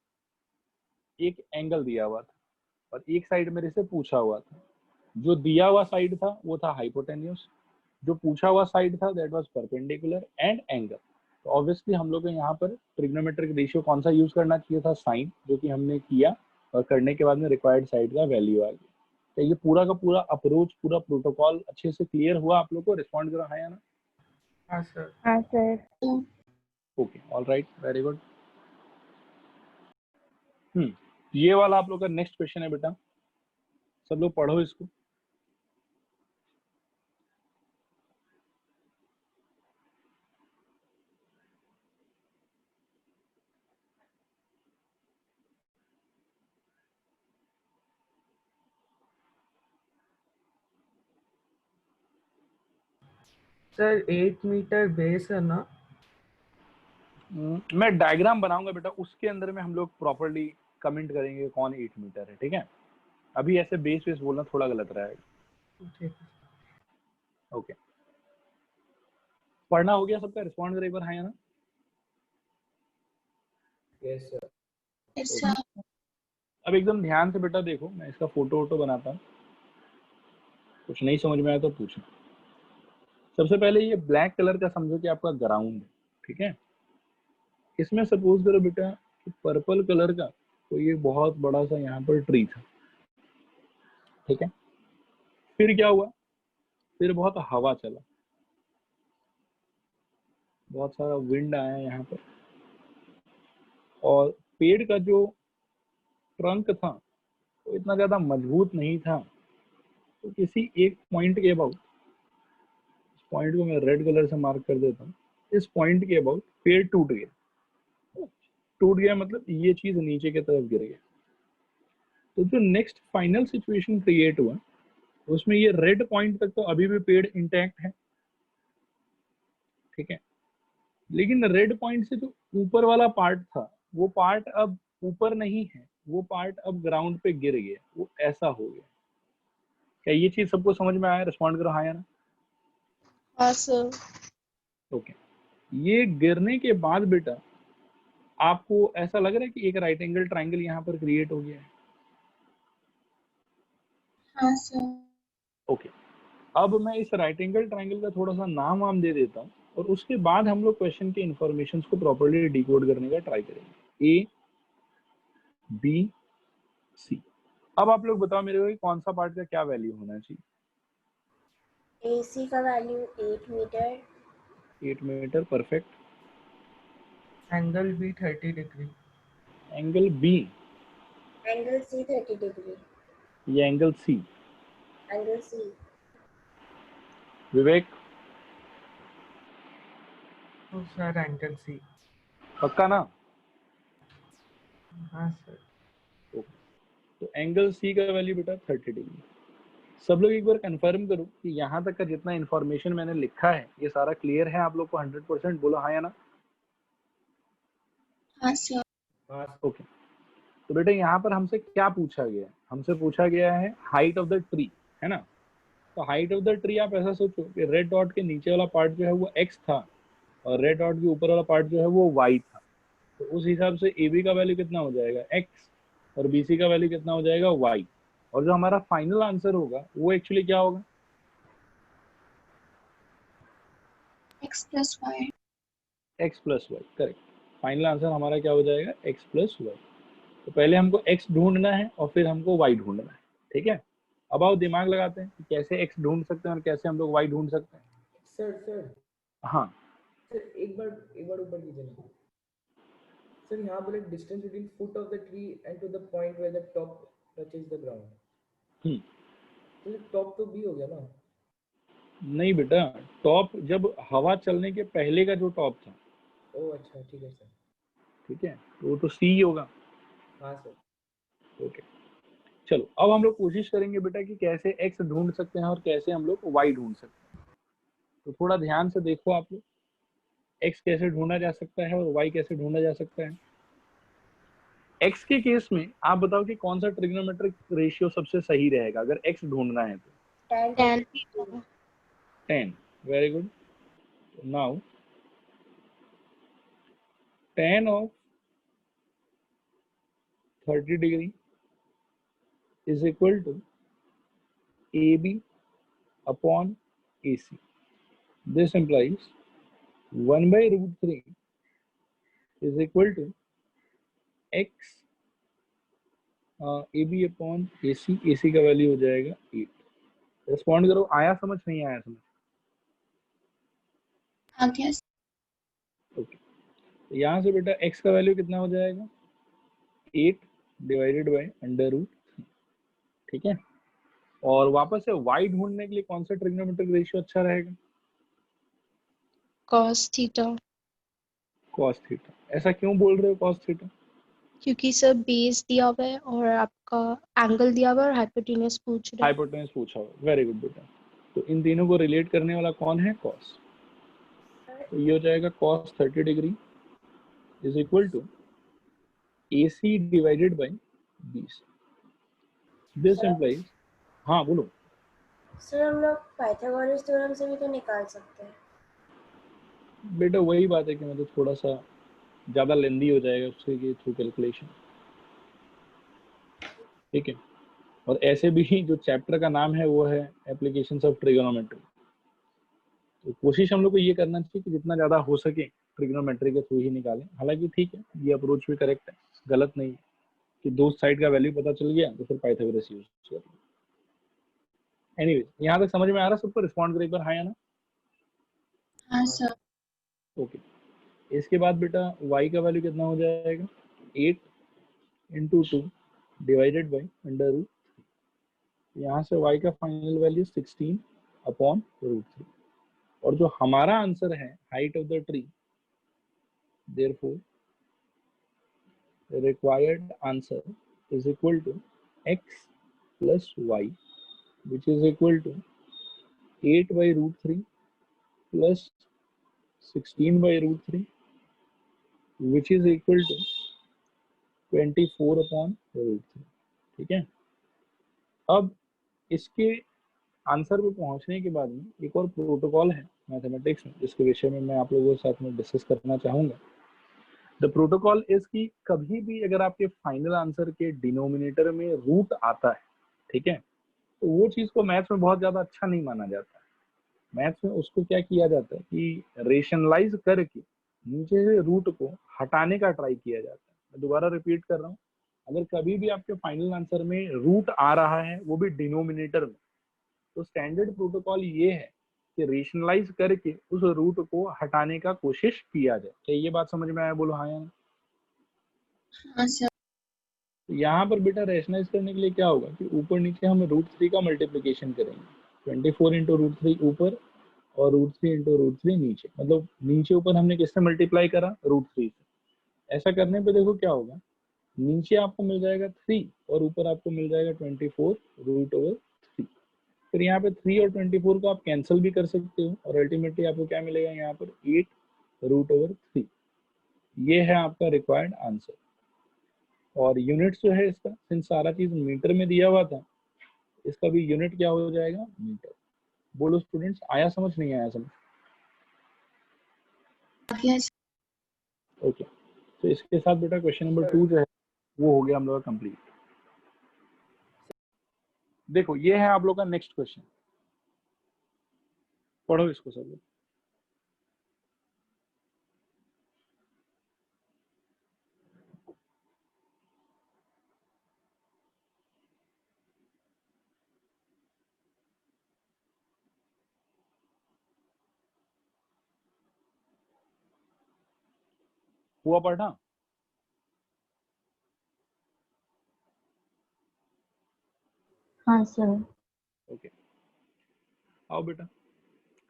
एक एंगल दिया हुआ था, और एक साइड मेरे से पूछा हुआ था। जो दिया हुआ साइड था वो था हाइपोटेन्यूस, जो पूछा हुआ साइड था that was perpendicular and angle. तो ऑब्वियसली हम लोग को यहाँ पर ट्रिग्नोमेट्रिक रेशियो कौन सा यूज करना चाहिए था, साइन, जो कि हमने किया, और करने के बाद में रिक्वायर्ड साइड का वैल्यू आ गया। तो ये पूरा का पूरा अप्रोच, पूरा प्रोटोकॉल अच्छे से क्लियर हुआ आप लोग को? रिस्पॉन्ड करो हाँ या ना। हाँ सर। हाँ सर। Okay, all right, very good. ये वाला आप लोग का नेक्स्ट क्वेश्चन है बेटा, सब लोग पढ़ो इसको। सर 8 मीटर बेस है ना? मैं डायग्राम बनाऊंगा बेटा, उसके अंदर में हम लोग प्रॉपर्ली कमेंट करेंगे कौन 8 मीटर है। ठीक है, अभी ऐसे बेस बेस बोलना थोड़ा गलत रहेगा। ठीक है। ओके, पढ़ना हो गया सबका? रिस्पॉन्ड करें एक बार हाँ या ना। Yes sir. Yes sir. अब एकदम ध्यान से बेटा देखो, मैं इसका फोटो वोटो बनाता हूँ, कुछ नहीं समझ में आया तो पूछना। सबसे पहले ये ब्लैक कलर का समझो कि आपका ग्राउंड है। ठीक है, इसमें सपोज करो बेटा कि पर्पल कलर का कोई एक बहुत बड़ा सा यहाँ पर ट्री था। ठीक है, फिर क्या हुआ, फिर बहुत हवा चला, बहुत सारा विंड आया यहाँ पर, और पेड़ का जो ट्रंक था वो इतना ज्यादा मजबूत नहीं था, तो किसी एक पॉइंट के अबाउट, इस पॉइंट को मैं रेड कलर से मार्क कर देता हूँ, इस पॉइंट के अबाउट पेड़ टूट गया। टूट गया मतलब ये चीज नीचे की तरफ गिर गया। तो जो नेक्स्ट फाइनल सिचुएशन क्रिएट हुआ उसमें ये रेड पॉइंट तक तो अभी भी पेड़ इंटैक्ट है। ठीक है, लेकिन रेड पॉइंट से जो ऊपर वाला पार्ट था वो पार्ट अब ऊपर नहीं है, वो पार्ट अब ग्राउंड पे गिर गया, वो ऐसा हो गया। क्या ये चीज सबको समझ में आया? रिस्पॉन्ड करो हाँ या ना। हाँ सर। ओके, ये गिरने के बाद बेटा आपको ऐसा लग रहा है कि एक राइट एंगल ट्राइंगल यहाँ पर क्रिएट हो गया है? हाँ सर। ओके, अब मैं इस राइट एंगल ट्राइंगल का थोड़ा सा नाम वाम दे देता हूँ और उसके बाद हम लोग क्वेश्चन के इंफॉर्मेशन को प्रॉपर्ली डिकोड करने का ट्राई करेंगे। A B C. अब आप लोग बताओ मेरे को कि कौन सा पार्ट का क्या वैल्यू होना चाहिए। AC का value 8 metre, 8 metre, perfect. Angle B 30 degree, angle B angle C 30 degree, या angle C? Angle C, Vivek तो सर एंगल सी। पक्का ना? हाँ सर। तो एंगल सी का वैल्यू बेटा 30 डिग्री। सब लोग एक बार कंफर्म करो कि यहाँ तक का जितना इन्फॉर्मेशन मैंने लिखा है ये सारा क्लियर है आप लोग को 100%? बोलो हाँ या ना। हाँ सर। हाँ ओके, तो बेटा यहाँ पर हमसे क्या पूछा गया है? हमसे पूछा गया है हाइट ऑफ द ट्री, है ना। तो हाइट ऑफ द ट्री आप ऐसा सोचो कि रेड डॉट के नीचे वाला पार्ट जो है वो x था और रेड डॉट के ऊपर वाला पार्ट जो है वो y था। तो उस हिसाब से AB का वैल्यू कितना हो जाएगा x और BC का वैल्यू कितना हो जाएगा y। और जो हमारा फाइनल आंसर होगा वो एक्चुअली क्या होगा? X plus Y. x plus Y, correct. Final answer हमारा क्या हो जाएगा? x plus Y. तो पहले हमको x ढूंढना है और फिर हमको y ढूंढना है, ठीक है। अब आओ दिमाग लगाते हैं कि कैसे x ढूंढ सकते हैं और कैसे हम लोग y ढूंढ सकते हैं। सर सर हाँ सर एक बार ऊपर कीजिए ना सर। यहाँ बोले distance between foot of the tree and to the point where the top touches the ground. तो टॉप तो बी हो गया ना? नहीं बेटा, टॉप जब हवा चलने के पहले का जो टॉप था, ओह अच्छा ठीक है सर। ठीक है, तो वो तो सी ही होगा। हाँ सर। ओके, चलो अब हम लोग कोशिश करेंगे बेटा कि कैसे x ढूंढ सकते हैं और कैसे हम लोग y ढूंढ सकते हैं। तो थोड़ा ध्यान से देखो आप लोग, x कैसे ढूंढा जा सकता है और y कैसे ढूंढा जा सकता है। x के केस में आप बताओ कि कौन सा ट्रिग्नोमेट्रिक रेशियो सबसे सही रहेगा अगर x ढूंढना है तो? tan Tan theta, 10। Very good. Now tan of 30 degree is equal to AB upon AC. This implies 1 by root 3 is equal to x AB upon AC। AC का वैल्यू हो जाएगा 8। रिस्पॉन्ड करो, आया समझ नहीं आया समझ? आ गया। ओके, तो यहाँ से बेटा x का वैल्यू कितना हो जाएगा? 8 डिवाइडेड बाय अंडर रूट, ठीक है। और वापस से y ढूंढने के लिए कौन सा ट्रिग्नोमेट्रिक रेशियो अच्छा रहेगा? cos theta, cos theta. ऐसा क्यों बोल रहे हो cos थीटा? क्योंकि सर बेस दिया हुआ है और आपका एंगल दिया हुआ है और हाइपोटेनस पूछ रहे हैं। हाइपोटेनस पूछा हुआ, वेरी गुड बेटा। तो इन तीनों को रिलेट करने वाला कौन है? cos। तो ये हो जाएगा cos 30 degree is equal to AC divided by BC। This implies, हाँ बोलो। सर हम लोग पाइथागोरस थ्योरम से भी तो निकाल सकते हैं। बेटा वही बात है कि मतलब थोड़ा सा ज़्यादा लेंदी हो जाएगा उसके के थ्रू कैलकुलेशन, ठीक है। और ऐसे भी जो चैप्टर का नाम है वो है एप्लीकेशंस ऑफ ट्रिगोनोमेट्री। तो कोशिश हम लोग को ये करना चाहिए कि जितना ज़्यादा हो सके ट्रिगोनोमेट्री के थ्रू ही निकालें। हालांकि ठीक है, ये अप्रोच भी करेक्ट है, गलत नहीं है कि दो साइड का वैल्यू पता चल गया तो फिर पाइथागोरस यूज कर लो। एनीवेज, यहाँ तक समझ में आ रहा है सबको? रिस्पॉन्ड करो एक बार हाँ या ना। हाँ सर। ओके, इसके बाद बेटा y का वैल्यू कितना हो जाएगा? 8 into 2 divided by under root. यहाँ से y का फाइनल वैल्यू 16 अपॉन रूट 3। और जो हमारा आंसर है height of the tree, therefore required answer is equal to x plus y which is equal to 8 by root 3 plus 16 by root 3 which is equal to 24 upon root 3, ठीक है। अब इसके answer पे पहुंचने के बाद में एक और प्रोटोकॉल है मैथमेटिक्स में जिसके विषय में मैं आप लोगों के साथ में डिस्कस करना चाहूंगा। द प्रोटोकॉल इज कि कभी भी अगर आपके फाइनल आंसर के डिनोमिनेटर में रूट आता है, ठीक है, तो वो चीज को मैथ्स में बहुत ज्यादा अच्छा नहीं माना जाता है। मैथ्स में उसको क्या किया जाता है कि रेशनलाइज करके नीचे से रूट को हटाने का ट्राई किया जाता है। मैं दोबारा रिपीट कर रहा हूँ, अगर कभी भी आपके फाइनल आंसर में रूट आ रहा है वो भी डिनोमिनेटर में, तो स्टैंडर्ड प्रोटोकॉल ये है कि रेशनलाइज करके उस रूट को हटाने का कोशिश किया जाए। क्या ये बात समझ में आया? बोलो हाँ या नहीं। हाँ सर। तो यहाँ पर बेटा रेशनलाइज करने के लिए क्या होगा कि ऊपर नीचे हम √3 का मल्टीप्लीकेशन करेंगे। 24 इंटू √3 ऊपर और √3 इंटू √3 नीचे, मतलब नीचे ऊपर हमने किससे मल्टीप्लाई करा? √3 से। ऐसा करने पे देखो क्या होगा, नीचे आपको मिल जाएगा 3 और ऊपर आपको मिल जाएगा 24 √3। फिर यहाँ पे 3 और 24 को आप कैंसिल भी कर सकते हो और अल्टीमेटली आपको क्या मिलेगा यहाँ पर 8 √3। ये है आपका रिक्वायर्ड आंसर। और यूनिट जो है इसका, सिंस सारा चीज मीटर में दिया हुआ था, इसका भी यूनिट क्या हो जाएगा? मीटर। बोलो स्टूडेंट्स, आया समझ नहीं आया समझ? यस। ओके, तो इसके साथ बेटा क्वेश्चन नंबर 2 जो है वो हो गया हम लोग का कंप्लीट। देखो ये है आप लोग का नेक्स्ट क्वेश्चन, पढ़ो इसको सब लोग। हुआ पढ़ना? हाँ सर। ओके, आओ बेटा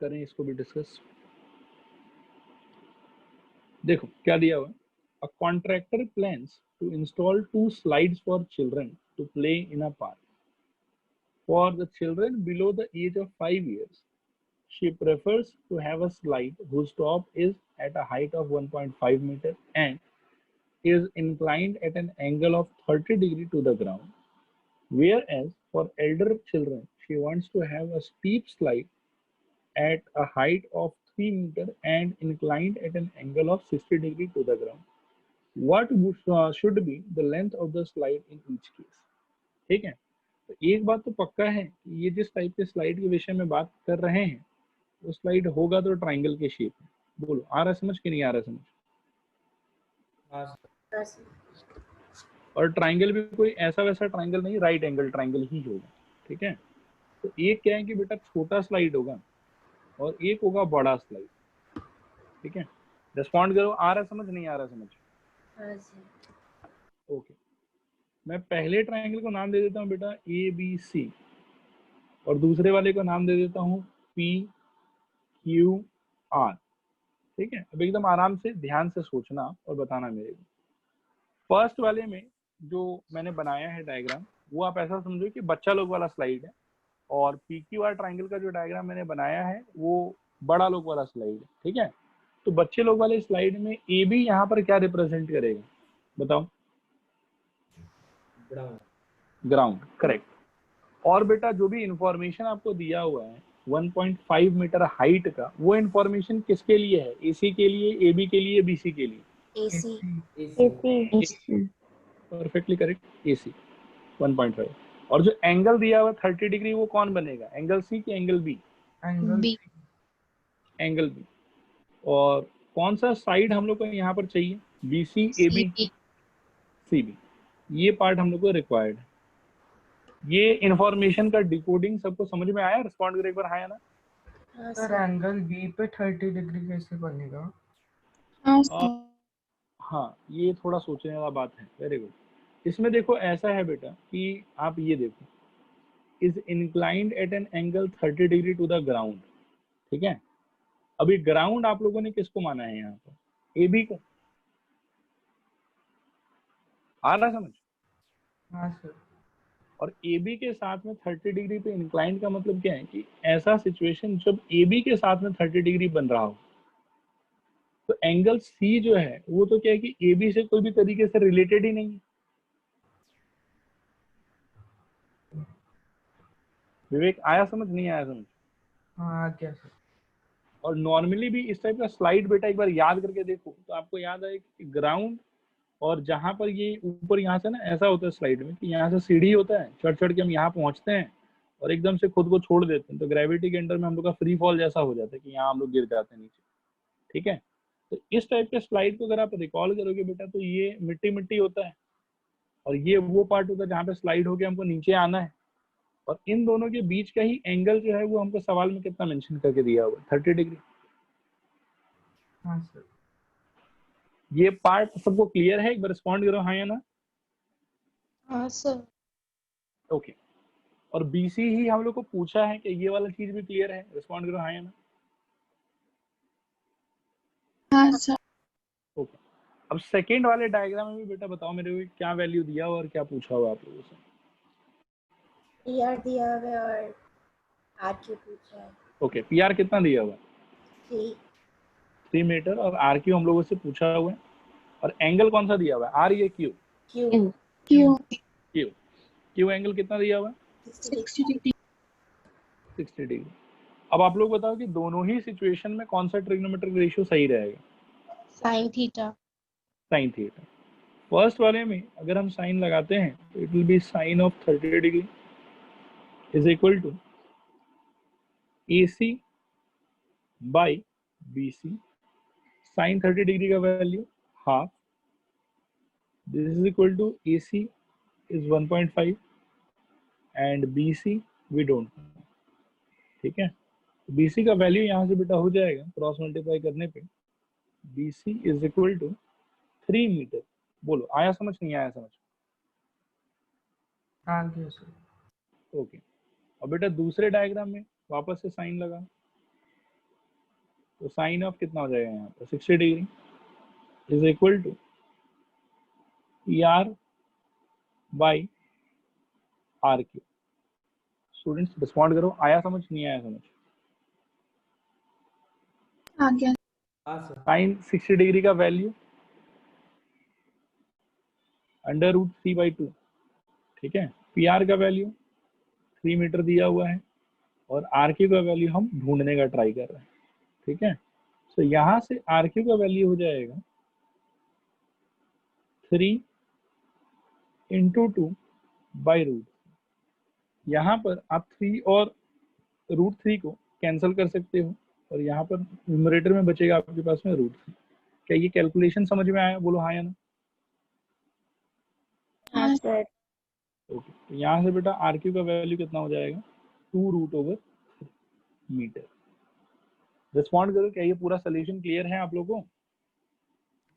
करें इसको भी डिस्कस। देखो क्या दिया हुआ है, a contractor plans to install 2 slides for children to play in a park. For the children below the age of 5 years, she prefers to have a slide whose top is at a height of 1.5 meter and is inclined at an angle of 30 degree to the ground. Whereas for elder children, she wants to have a steep slide at a height of 3 meter and inclined at an angle of 60 degree to the ground. What should be the length of the slide in each case? ठीक है, तो एक बात तो पक्का है कि ये जिस टाइप के स्लाइड के विषय में बात कर रहे हैं वो स्लाइड होगा तो ट्राइंगल के शेप में। बोलो आ रहा समझ कि नहीं आ रहा समझ? हाँ सर। हाँ सर। और ट्राइंगल भी कोई ऐसा वैसा ट्राइंगल नहीं, राइट एंगल ट्राइंगल ही होगा। ठीक है, तो एक क्या है कि बेटा छोटा स्लाइड होगा और एक होगा बड़ा स्लाइड। ठीक है, रिस्पॉन्ड करो, आ रहा समझ नहीं आ रहा समझ? हाँ सर। ओके, मैं पहले ट्राइंगल को नाम दे देता हूँ बेटा ABC और दूसरे वाले को नाम दे देता हूँ PQR। ठीक है, अब एकदम आराम से ध्यान से सोचना और बताना मेरे को। फर्स्ट वाले में जो मैंने बनाया है डायग्राम, वो आप ऐसा समझो कि बच्चा लोग वाला स्लाइड है, और PQR ट्राइंगल का जो डायग्राम मैंने बनाया है वो बड़ा लोग वाला स्लाइड है। ठीक है, तो बच्चे लोग वाले स्लाइड में AB यहाँ पर क्या रिप्रेजेंट करेगा बताओ? Ground, correct. और बेटा जो भी इंफॉर्मेशन आपको दिया हुआ है 1.5 मीटर हाइट का, वो इंफॉर्मेशन किसके लिए है? AC के लिए, AB के लिए, BC के लिए? AC। Perfectly correct, AC 1.5। और जो एंगल दिया हुआ 30 डिग्री वो कौन बनेगा? एंगल C की angle B? Angle B। Angle B। और कौन सा साइड हम लोग को यहाँ पर चाहिए? BC, AB, CB। CB। ये पार्ट हम लोग को रिक्वायर्ड है। ये इंफॉर्मेशन का डिकोडिंग सबको समझ में आया? रिस्पॉन्ड करो एक बार, हाँ या ना? हाँ सर सर। एंगल बी पे 30 डिग्री कैसे बनेगा? हाँ सर। हाँ, ये थोड़ा सोचने वाला बात है। Very good. इसमें देखो ऐसा है बेटा कि आप ये देखो, is inclined at an angle 30 degree to the ground. ठीक है, अभी ग्राउंड आप लोगों ने किसको माना है यहाँ पर? AB को। आ रहा समझ? हाँ सर। और AB के साथ में 30 डिग्री पे इंक्लाइंड का मतलब क्या है कि ऐसा सिचुएशन जब AB के साथ में 30 डिग्री बन रहा हो, तो एंगल C जो है वो तो क्या है कि AB से कोई भी तरीके से रिलेटेड ही नहीं है। विवेक आया समझ नहीं आया समझ? हाँ क्या सर? और नॉर्मली भी इस टाइप का स्लाइड बेटा एक बार याद करके देखो तो आपको याद आए कि ग्राउंड और जहां पर ये ऊपर यहाँ से ना ऐसा होता है स्लाइड में कि यहाँ से सीढ़ी होता है, चढ़ चढ़ के हम यहाँ पहुंचते हैं और एकदम से खुद को छोड़ देते हैं, तो ग्रेविटी के अंडर में हम लोग का फ्री फॉल जैसा हो जाता है कि यहाँ हम लोग गिर जाते हैं नीचे। ठीक है, तो इस टाइप के स्लाइड को अगर आप रिकॉल करोगे बेटा, तो ये मिट्टी मिट्टी होता है और ये वो पार्ट होता है जहाँ पे स्लाइड होके हमको नीचे आना है, और इन दोनों के बीच का ही एंगल जो है वो हमको सवाल में कितना मेंशन करके दिया हुआ है, 30 डिग्री। हाँ सर। ये पार्ट सबको क्लियर है? एक बार रिस्पॉन्ड करो हाँ या ना। हाँ सर। ओके, और बीसी ही हम लोग को पूछा है कि ये वाला चीज भी क्लियर है? रिस्पॉन्ड करो हाँ या ना। हाँ सर। ओके, अब सेकेंड वाले डायग्राम में भी बेटा बताओ मेरे को क्या वैल्यू दिया हुआ और क्या पूछा हुआ आप लोगों से। PR दिया हुआ है और RQ पूछा है। ओके, पीआर कितना दिया हुआ है? 3 3 मीटर, और आरक्यू हम लोगों से पूछा हुआ है, और एंगल कौन सा दिया हुआ है, आर या Q? Q Q Q. Q angle कितना दिया हुआ है? 60 डिग्री। 60 डिग्री। अब आप लोग बताओ कि दोनों ही सिचुएशन में कौन सा ट्रिग्नोमेट्रिक रेशियो सही रहेगा? Sine theta. Sine theta. First वाले में अगर हम साइन लगाते हैं तो it will be sine of 30 degree is equal to AC by BC। Sine 30 degree का value half, this is equal to AC is 1.5 and BC we don't know। ठीक है, BC का वैल्यू यहाँ से बेटा हो जाएगा क्रॉस मल्टीप्लाई करने पे, BC is equal to 3 metre. बोलो आया समझ, नहीं आया समझ? हाँ जी सर। ओके, और बेटा दूसरे डायग्राम में वापस से साइन लगा, तो साइन ऑफ कितना हो जाएगा यहाँ पर 60 degree is equal to PR by RQ। Students respond करो, आया समझ नहीं आया समझ? आ गया। हाँ सर। साइन 60 डिग्री का वैल्यू √3/2। ठीक है, PR का वैल्यू 3 मीटर दिया हुआ है और RQ का वैल्यू हम ढूंढने का ट्राई कर रहे हैं। ठीक है, तो यहाँ से RQ का वैल्यू हो जाएगा 3 × 2/√। यहाँ पर आप 3 और √3 को कैंसिल कर सकते हो, और यहाँ पर न्यूमरेटर में बचेगा आपके पास में √3। क्या ये कैलकुलेशन समझ में आया? बोलो हाँ या ना। हाँ सर। ओके, तो यहाँ से बेटा RQ का वैल्यू कितना हो जाएगा 2√3 मीटर। रिस्पॉन्ड करो, क्या ये पूरा सोल्यूशन क्लियर है आप लोगों को?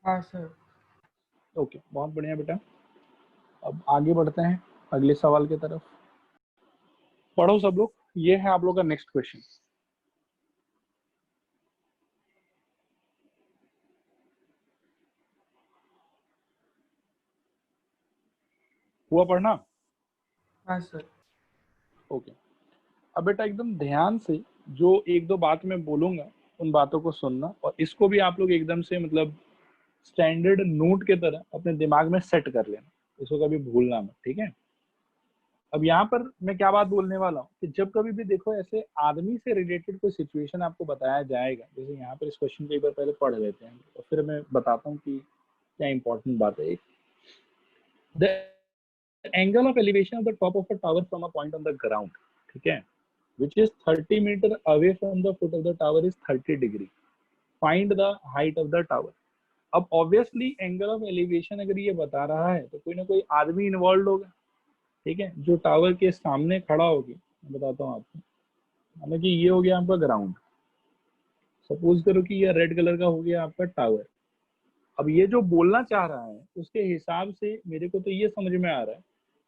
हाँ सर। ओके, बहुत बढ़िया बेटा। अब आगे बढ़ते हैं अगले सवाल की तरफ। पढ़ो सब लोग, ये है आप लोग का नेक्स्ट क्वेश्चन। हुआ पढ़ना? हाँ सर। ओके, अब बेटा एकदम ध्यान से जो एक दो बात मैं बोलूंगा उन बातों को सुनना, और इसको भी आप लोग एकदम से मतलब स्टैंडर्ड नोट के तरह अपने दिमाग में सेट कर लेना, इसको कभी भूलना मत। ठीक है, अब यहाँ पर मैं क्या बात बोलने वाला हूँ कि जब कभी भी देखो ऐसे आदमी से रिलेटेड कोई सिचुएशन आपको बताया जाएगा, जैसे यहाँ पर इस क्वेश्चन को एक बार पहले पढ़ लेते हैं और फिर मैं बताता हूँ कि क्या इंपॉर्टेंट बात है। The angle of elevation of the top of a tower from a point on the ground, ठीक है, which is 30 meter away from the foot of the tower is 30 degree. Find the height of the tower. अब obviously angle of elevation अगर ये बता रहा है तो कोई ना कोई आदमी इन्वॉल्व होगा, ठीक है, जो टावर के सामने खड़ा होगी। मैं बताता हूँ आपको, हालांकि ये हो गया आपका ग्राउंड, सपोज करो कि ये रेड कलर का हो गया आपका टावर। अब ये जो बोलना चाह रहा है उसके हिसाब से मेरे को तो ये समझ में आ रहा है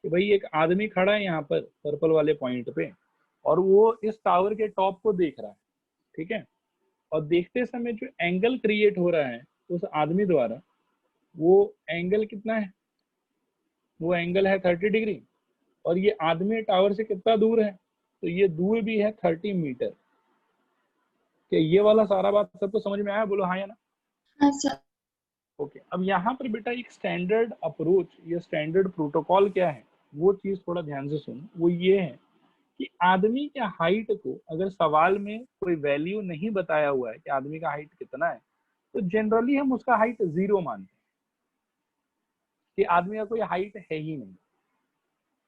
कि भाई एक आदमी खड़ा है यहाँ पर पर्पल वाले पॉइंट पे, और वो इस टावर के टॉप को देख रहा है। ठीक है, और देखते समय जो एंगल क्रिएट हो रहा है उस आदमी द्वारा, वो एंगल कितना है? वो एंगल है 30 डिग्री, और ये आदमी टावर से कितना दूर है? तो ये दूर भी है 30 मीटर। क्या ये वाला सारा बात सबको समझ में आया? बोलो हाँ या ना। हाँ सर। ओके, अब यहाँ पर बेटा एक स्टैंडर्ड अप्रोच या स्टैंडर्ड प्रोटोकॉल क्या है वो चीज थोड़ा ध्यान से सुनो। वो ये है कि आदमी के हाइट को अगर सवाल में कोई वैल्यू नहीं बताया हुआ है कि आदमी का हाइट कितना है, तो जनरली हम उसका हाइट 0 मानते हैं कि आदमी का कोई हाइट है ही नहीं।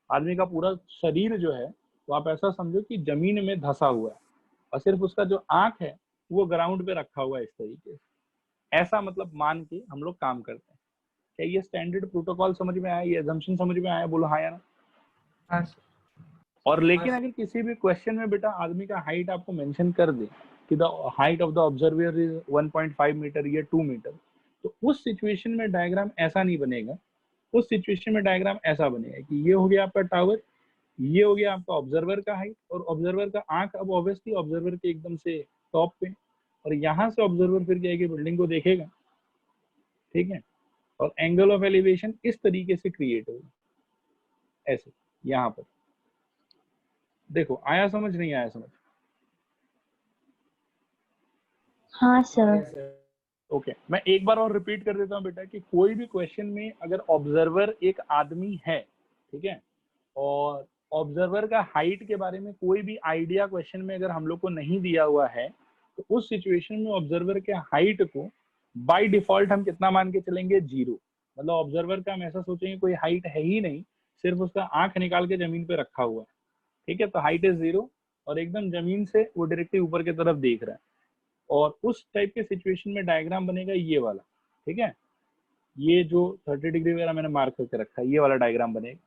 आदमी का पूरा शरीर जो है तो आप ऐसा समझो कि जमीन में धंसा हुआ है और सिर्फ उसका जो आंख है वो ग्राउंड पे रखा हुआ है इस तरीके से, ऐसा मतलब मान के हम लोग काम करते हैं। क्या ये स्टैंडर्ड प्रोटोकॉल समझ में आया, ये अजम्पशन समझ में आया? बोलो हाँ या ना। हाँ सर। और लेकिन अगर किसी भी क्वेश्चन में बेटा आदमी का हाइट आपको मेंशन कर दे कि the height of the observer is 1.5 metre या 2 मीटर, तो उस सिचुएशन में डायग्राम ऐसा नहीं बनेगा। उस सिचुएशन में डायग्राम ऐसा बनेगा कि ये हो गया आपका टावर, ये हो गया आपका ऑब्जर्वर का हाइट, और ऑब्जर्वर का आंख अब ऑब्वियसली ऑब्जर्वर के एकदम से टॉप पे, और यहाँ से ऑब्जर्वर फिर जाएगी बिल्डिंग को देखेगा, ठीक है। और एंगल ऑफ एलिवेशन इस तरीके से क्रिएट होगा, ऐसे यहाँ पर देखो। आया समझ, नहीं आया समझ? हाँ सर। Yes, sir. ओके मैं एक बार और रिपीट कर देता हूँ बेटा कि कोई भी क्वेश्चन में अगर ऑब्जर्वर एक आदमी है, ठीक है, और ऑब्जर्वर का हाइट के बारे में कोई भी आइडिया क्वेश्चन में अगर हम लोग को नहीं दिया हुआ है, तो उस सिचुएशन में ऑब्जर्वर के हाइट को बाय डिफॉल्ट हम कितना मान के चलेंगे? 0। मतलब ऑब्जर्वर का हम ऐसा सोचेंगे कोई हाइट है ही नहीं, सिर्फ उसका आंख निकाल के जमीन पे रखा हुआ है, ठीक है, तो हाइट इज 0 और एकदम जमीन से वो डायरेक्टली ऊपर की तरफ देख रहा है। और उस टाइप के सिचुएशन में डायग्राम बनेगा ये वाला, ठीक है, ये जो 30 डिग्री वगैरह मैंने मार्क करके रखा है, ये वाला डायग्राम बनेगा।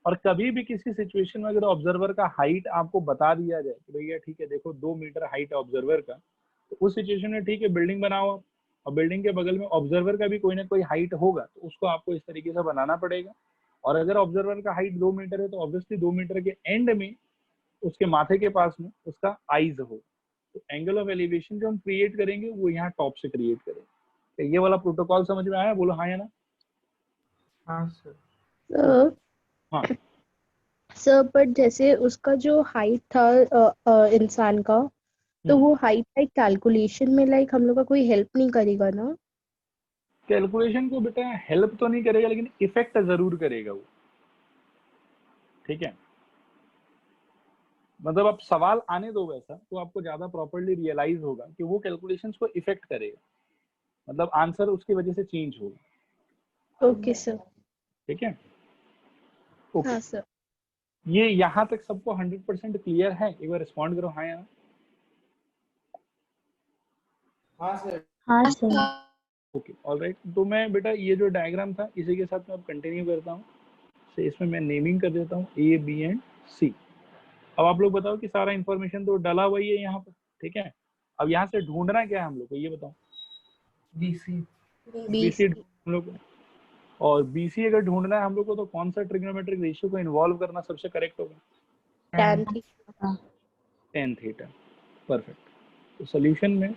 और कभी भी किसी सिचुएशन में अगर ऑब्जर्वर का हाइट आपको बता दिया जाए कि भैया ठीक है देखो 2 मीटर हाइट है ऑब्जर्वर का, तो उस सिचुएशन में ठीक है बिल्डिंग बनाओ आप, और बिल्डिंग के बगल में ऑब्जर्वर का भी कोई ना कोई हाइट होगा, तो उसको आपको इस तरीके से बनाना पड़ेगा। और अगर ऑब्जर्वर का हाइट 2 मीटर है, तो ऑब्वियसली 2 मीटर के एंड में उसके माथे के पास में उसका आईज हो। तो एंगल ऑफ एलिवेशन जो हम क्रिएट करेंगे वो यहाँ टॉप से क्रिएट करेंगे। तो ये वाला प्रोटोकॉल समझ में आया? बोलो हाँ या ना। हाँ सर। हाँ सर बट जैसे उसका जो हाइट था इंसान का, तो वो हाइट लाइक कैलकुलेशन में लाइक हम लोग का कोई हेल्प नहीं करेगा ना? कैलकुलेशन को बेटा हेल्प तो नहीं करेगा, लेकिन इफेक्ट जरूर करेगा वो, ठीक है। मतलब आप सवाल आने दो वैसा, तो आपको ज्यादा प्रॉपर्ली रियलाइज होगा कि वो कैलकुलेशंस को इफेक्ट करेगा, मतलब आंसर उसकी वजह से चेंज होगा। Okay sir. ठीक है, ओके। हाँ सर। ये यहाँ तक सबको 100% क्लियर है? एक बार रिस्पॉन्ड करो हाँ या ना। हाँ सर। हाँ सर। ओके ऑलराइट, तो मैं बेटा ये जो डायग्राम था इसी के साथ मैं अब कंटिन्यू करता हूँ। तो इसमें मैं नेमिंग कर देता हूँ A, B एंड C। अब आप लोग बताओ कि सारा इंफॉर्मेशन तो डाला हुआ ही है यहाँ पर, ठीक है। अब यहाँ से ढूंढना क्या है हम लोग को, ये बताओ। BC। BC हम लोग को, और BC अगर ढूंढना है हम लोग को, तो कौन सा ट्रिग्नोमेट्रिक रेशियो को इन्वॉल्व करना सबसे करेक्ट होगा? tan theta. tan theta. Perfect. तो सोल्यूशन में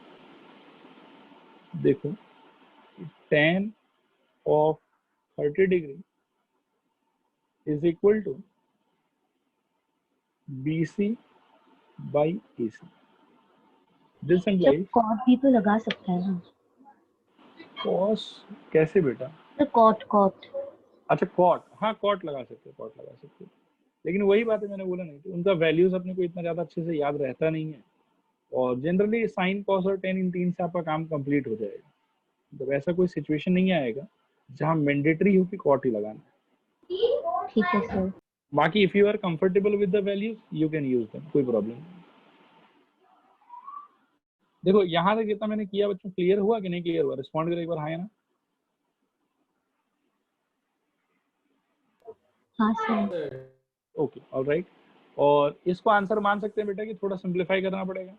देखो, tan of 30 degree is equal to BC by AC. This sir implies cot भी तो लगा सकते हैं ना? cos कैसे बेटा? Sir cot cot. अच्छा कॉट, हाँ कॉट लगा सकते हो, कॉट लगा सकते हो, लेकिन वही बात है मैंने बोला नहीं कि उनका वैल्यूज अपने को इतना ज्यादा अच्छे से याद रहता नहीं है, और जनरली साइन कॉस और टेन इन तीन से आपका काम कंप्लीट हो जाएगा। तो ऐसा कोई सिचुएशन नहीं आएगा जहाँ मैंडेटरी हो कि कॉट ही लगाना है। ठीक है सर। बाकी if you are comfortable with the values you can use them, कोई प्रॉब्लम नहीं। देखो यहाँ तक जितना मैंने किया बच्चों क्लियर हुआ कि नहीं क्लियर हुआ? रिस्पॉन्ड करो एक बार हाँ या ना। हाँ सर। ओके ऑलराइट, और इसको आंसर मान सकते हैं बेटा कि थोड़ा सिंप्लीफाई करना पड़ेगा?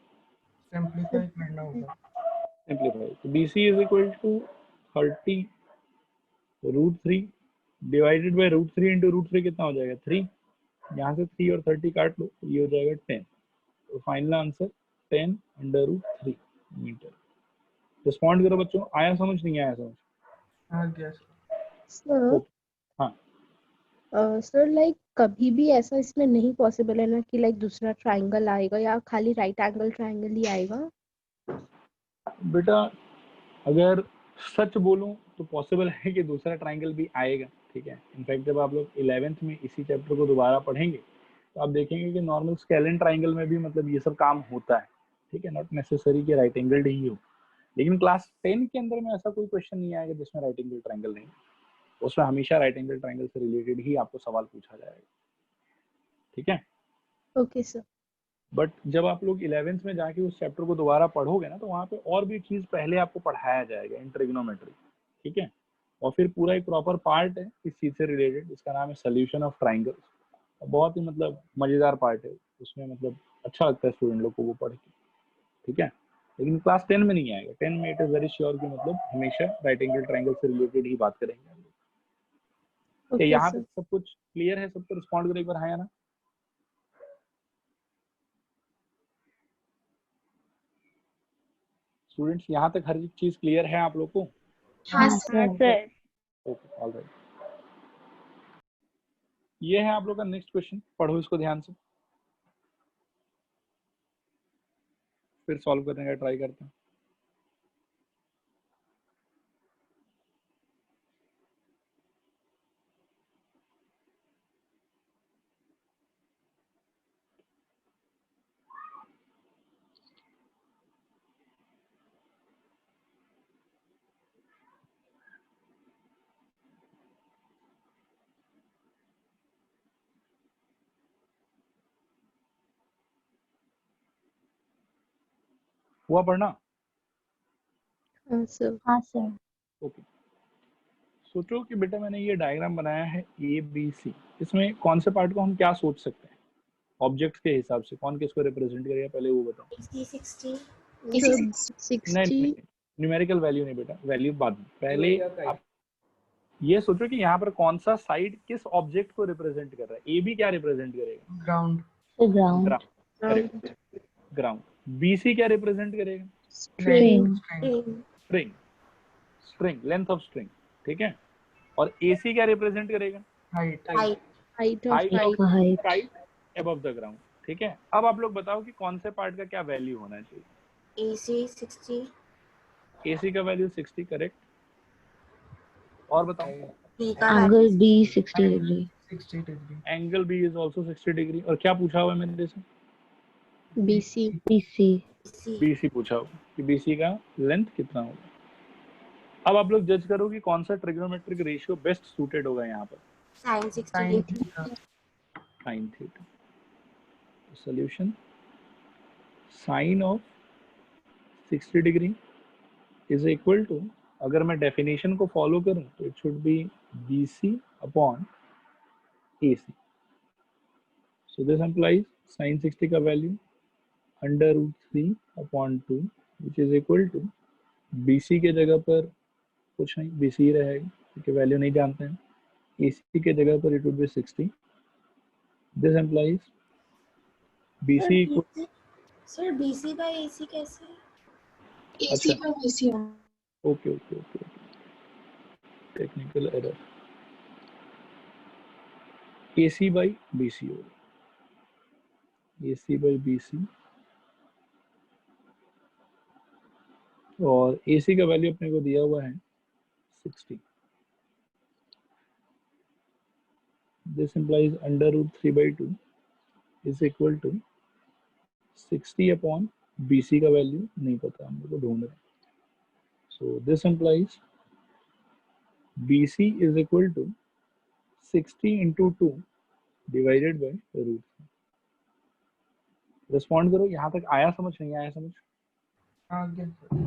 सिंप्लीफाई करना होगा। सिंप्लीफाई, तो BC is equal to 30 √3 divided by √3 into √3 कितना हो जाएगा? 3। यहाँ से 3 और 30 काट लो तो ये हो जाएगा 10। तो फाइनल आंसर 10√3 मीटर। रिस्पॉन्ड करो बच्चों, आया समझ नहीं आया समझ? हाँ गया सर। सर हाँ सर लाइक कभी भी ऐसा इसमें नहीं पॉसिबल है ना कि लाइक दूसरा ट्रायंगल आएगा या खाली राइट एंगल ट्रायंगल ही आएगा? बेटा अगर सच बोलूं तो पॉसिबल है कि दूसरा ट्रायंगल भी आएगा, ठीक है। इनफैक्ट जब आप लोग 11th में इसी चैप्टर को दोबारा पढ़ेंगे तो आप देखेंगे कि नॉर्मल स्केलिन ट्रायंगल में भी मतलब ये सब काम होता है, ठीक है। नॉट नेसेसरी कि राइट एंगल्ड ही हो, लेकिन क्लास 10 के अंदर में ऐसा कोई क्वेश्चन नहीं आएगा जिसमें राइट एंगल ट्रायंगल नहीं, उसमें हमेशा राइट एंगल ट्रायंगल से रिलेटेड ही आपको सवाल पूछा जाएगा, ठीक है। Okay sir. बट जब आप लोग 11th में जाके उस चैप्टर को दोबारा पढ़ोगे ना, तो वहाँ पे और भी चीज पहले आपको पढ़ाया जाएगा इन ट्रिग्नोमेट्री, ठीक है। और फिर पूरा एक प्रॉपर पार्ट है इस चीज से रिलेटेड, इसका नाम है सोल्यूशन ऑफ ट्राइंगल्स। बहुत ही मतलब मजेदार पार्ट है उसमें, मतलब अच्छा लगता है स्टूडेंट लोग को वो पढ़ के, ठीक है। लेकिन क्लास 10 में नहीं आएगा। 10 में इट इज वेरी श्योर कि मतलब हमेशा राइट एंगल ट्राइंगल से रिलेटेड ही बात करेंगे हम लोग। ओके यहाँ सर। तक सब कुछ क्लियर है? सबको रिस्पॉन्ड करो एक बार, हाँ या ना। स्टूडेंट्स, यहाँ तक हर एक चीज क्लियर है आप लोग को? हाँ हाँ सर। सर। Okay, alright. ये है आप लोग का नेक्स्ट क्वेश्चन, पढ़ो इसको ध्यान से, फिर सॉल्व करने का ट्राई करते हैं। हुआ पढ़ना? हाँ सर। हाँ सर। ओके, सोचो कि बेटा मैंने ये डायग्राम बनाया है ABC, इसमें कौन से पार्ट को हम क्या सोच सकते हैं ऑब्जेक्ट के हिसाब से? कौन किसको रिप्रेजेंट करेगा, पहले वो बताओ। 60 सर नहीं 60। न्यूमेरिकल वैल्यू नहीं बेटा, वैल्यू बाद में। पहले या काइट। आप ये सोचो कि यहाँ पर कौन सा साइड किस ऑब्जेक्ट को रिप्रेजेंट कर रहा है। AB क्या रिप्रेजेंट करेगा? Ground. Sir ground. Ground, correct, ground. BC क्या रिप्रेजेंट करेगा? String. String, string, length of string, ठीक है। और AC क्या रिप्रेजेंट करेगा? Height. Height height of height of kite. Height. Kite above the ground, ठीक है। अब आप लोग बताओ कि कौन से पार्ट का क्या वैल्यू होना चाहिए। AC 60 AC का वैल्यू 60, करेक्ट। और बताओ। B का angle value B 60 degree. 60 degree. Angle B is also 60 degree. और क्या पूछा हुआ है मेरे से? BC। BC। C BC पूछा हुआ कि BC का लेंथ कितना होगा। अब आप लोग जज करो कि कौन सा ट्रिग्नोमेट्रिक रेशियो बेस्ट सूटेड होगा यहाँ पर। sin 60 sine degree theta. Sine theta. Solution, sine of 60 degree is equal to, अगर मैं डेफिनेशन को फॉलो करूं तो it should be BC upon AC। So this implies sine 60 का value under root 3 upon 2 which is equal to, BC के जगह पर कुछ नहीं, BC रहेगा क्योंकि वैल्यू नहीं जानते हैं। AC के जगह पर it would be 60। This implies BC equal, sir BC by AC कैसे है? AC by BC। Okay okay okay, technical error. AC by BC होगा, AC by BC। और AC का वैल्यू अपने को दिया हुआ है 60। This implies under root 3 by 2 is equal to 60 upon BC का वैल्यू नहीं पता, हम लोग को ढूंढ रहे हैं। So this implies BC is equal to 60 into 2 divided by root. Respond करो, यहाँ तक आया समझ, नहीं आया समझ? आ गया सर।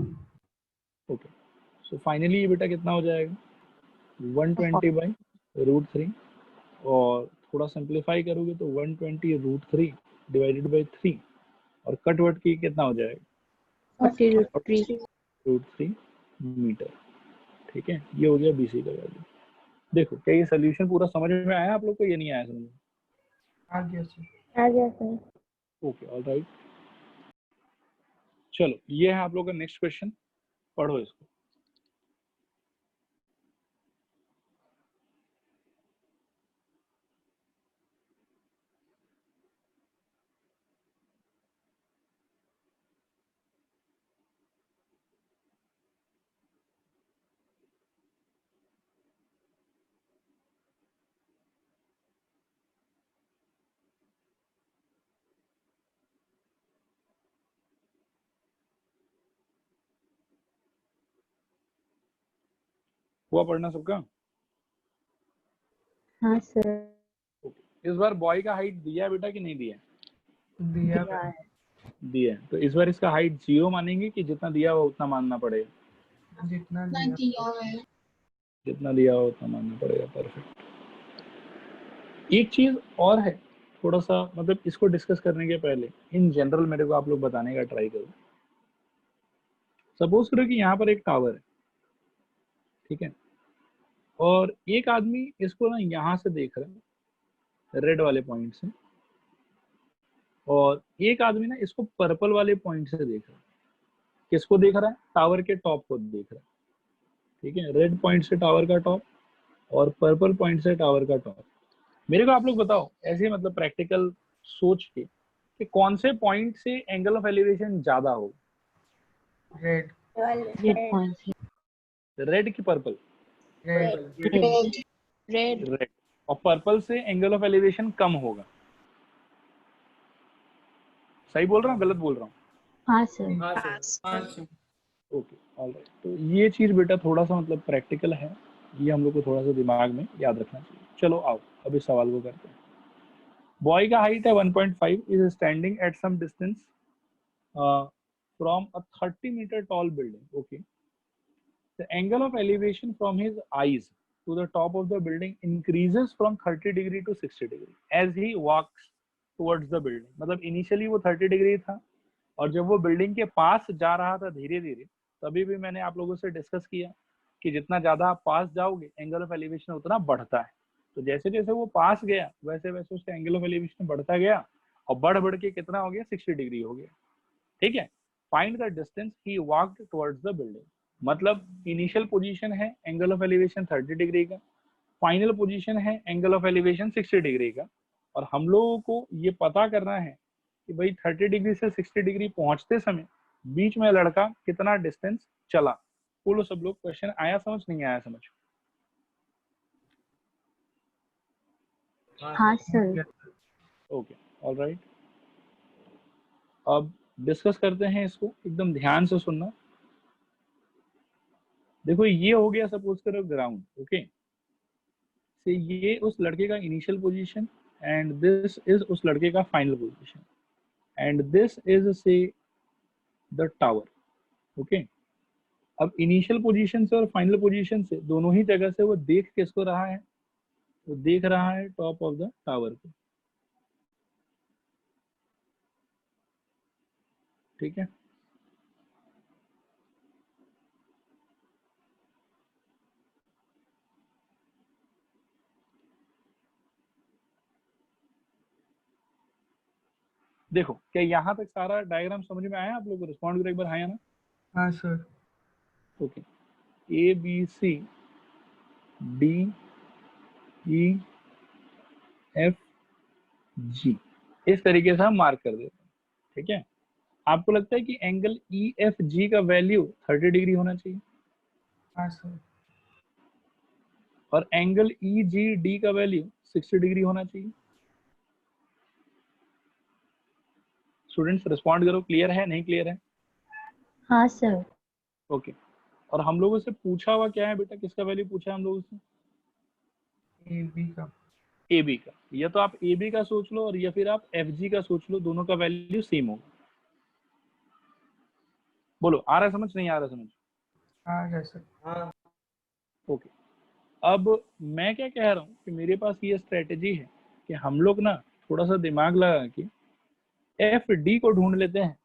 ओके, सो फाइनली ये बेटा कितना हो जाएगा? 120 बाई रूट 3। और थोड़ा सिंप्लीफाई करोगे तो 120 रूट 3 डिवाइडेड बाई 3, और कट वट की कितना हो जाएगा? 40√3। रूट 3 मीटर, ठीक है। ये हो गया BC का वैल्यू। देखो क्या ये सोल्यूशन पूरा समझ में आया आप लोग को? ये नहीं आया समझ में? आ गया सर। आ गया सर। Okay, alright. चलो ये है आप लोग का नेक्स्ट क्वेश्चन, पढ़ो इसको। हुआ पढ़ना सबका? हाँ सर। ओके, इस बार बॉय का हाइट दिया है बेटा कि नहीं दिया है? दिया दिया है। दिया है, तो इस बार इसका हाइट 0 मानेंगे कि जितना दिया हुआ उतना मानना पड़ेगा? जितना ना दिया दिया है। जितना दिया हुआ उतना मानना पड़ेगा। परफेक्ट। एक चीज और है, थोड़ा सा मतलब इसको डिस्कस करने के पहले इन जनरल मेरे को आप लोग बताने का ट्राई करो। सपोज करो कि यहाँ पर एक टावर है, ठीक है, और एक आदमी इसको ना यहाँ से देख रहा है रेड वाले पॉइंट से, और एक आदमी ना इसको पर्पल वाले पॉइंट से देख रहा है। किसको देख रहा है? टावर के टॉप को देख रहा है, ठीक है, रेड पॉइंट से टावर का टॉप और पर्पल पॉइंट से टावर का टॉप। मेरे को आप लोग बताओ ऐसे मतलब प्रैक्टिकल सोच के कि कौन से पॉइंट से एंगल ऑफ एलिवेशन ज्यादा हो, रेड रेड पॉइंट से रेड की purple? Red red red. Red. और पर्पल से एंगल ऑफ एलिवेशन कम होगा। सही बोल रहा हूँ गलत बोल रहा हूँ? हाँ सर। हाँ सर। हाँ सर। Okay alright. तो ये चीज बेटा थोड़ा सा मतलब प्रैक्टिकल है, ये हम लोग को थोड़ा सा दिमाग में याद रखना चाहिए। चलो आओ अब इस सवाल को करते हैं। बॉय का हाइट है 1.5, is standing at some distance from a 30 metre tall building. Okay, the angle of elevation from his eyes to the top of the building increases from 30 degree to 60 degree as he walks towards the building। मतलब initially वो 30 degree था, और जब वो building के पास जा रहा था धीरे धीरे, तभी भी मैंने आप लोगों से डिस्कस किया कि जितना ज्यादा आप पास जाओगे एंगल ऑफ एलिवेशन उतना बढ़ता है। तो जैसे जैसे वो पास गया वैसे वैसे उसका एंगल ऑफ एलिवेशन बढ़ता गया, और बढ़ के कितना हो गया? 60 डिग्री हो गया। ठीक है, find the distance he walked towards the building. मतलब इनिशियल पोजीशन है एंगल ऑफ एलिवेशन 30 डिग्री का, फाइनल पोजीशन है एंगल ऑफ एलिवेशन 60 डिग्री का, और हम लोगों को ये पता करना है कि भाई 30 डिग्री से 60 डिग्री पहुंचते समय बीच में लड़का कितना डिस्टेंस चला। बोलो सब लोग, क्वेश्चन आया समझ? नहीं आया समझ? हाँ सर। Okay alright. अब डिस्कस करते हैं इसको, एकदम ध्यान से सुनना। देखो ये हो गया सपोज करो ग्राउंड, ओके, से ये उस लड़के का initial position and this is उस लड़के का final position and this is से द टावर। ओके, अब इनिशियल पोजीशन से और फाइनल पोजीशन से दोनों ही जगह से वो देख किसको रहा है? वो देख रहा है टॉप ऑफ द टावर को। ठीक है, देखो क्या यहाँ तक सारा डायग्राम समझ में आया आप लोगों को? रिस्पॉन्ड करो एक बार, हाँ या ना? हाँ सर। Okay, A B C D E F G इस तरीके से हम मार्क कर देते हैं। ठीक है, आपको लगता है कि एंगल ई एफ जी का वैल्यू 30 डिग्री होना चाहिए, हाँ सर। और एंगल ई जी डी का वैल्यू 60 डिग्री होना चाहिए। स्टूडेंट्स रिस्पॉन्ड करो, क्लियर है नहीं क्लियर है? हाँ सर। ओके, और हम लोगों से पूछा हुआ क्या है बेटा? किसका वैल्यू पूछा है हम लोगों से? ए बी का। ए बी का। या तो आप ए बी का सोच लो और या फिर आप एफ जी का सोच लो, दोनों का वैल्यू सेम होगा। बोलो आ रहा है समझ? नहीं आ रहा समझ? हाँ सर। हाँ ओके, अब मैं क्या कह रहा हूँ कि मेरे पास ये स्ट्रेटेजी है कि हम लोग ना थोड़ा सा दिमाग लगा के एफ डी को ढूंढ लेते हैं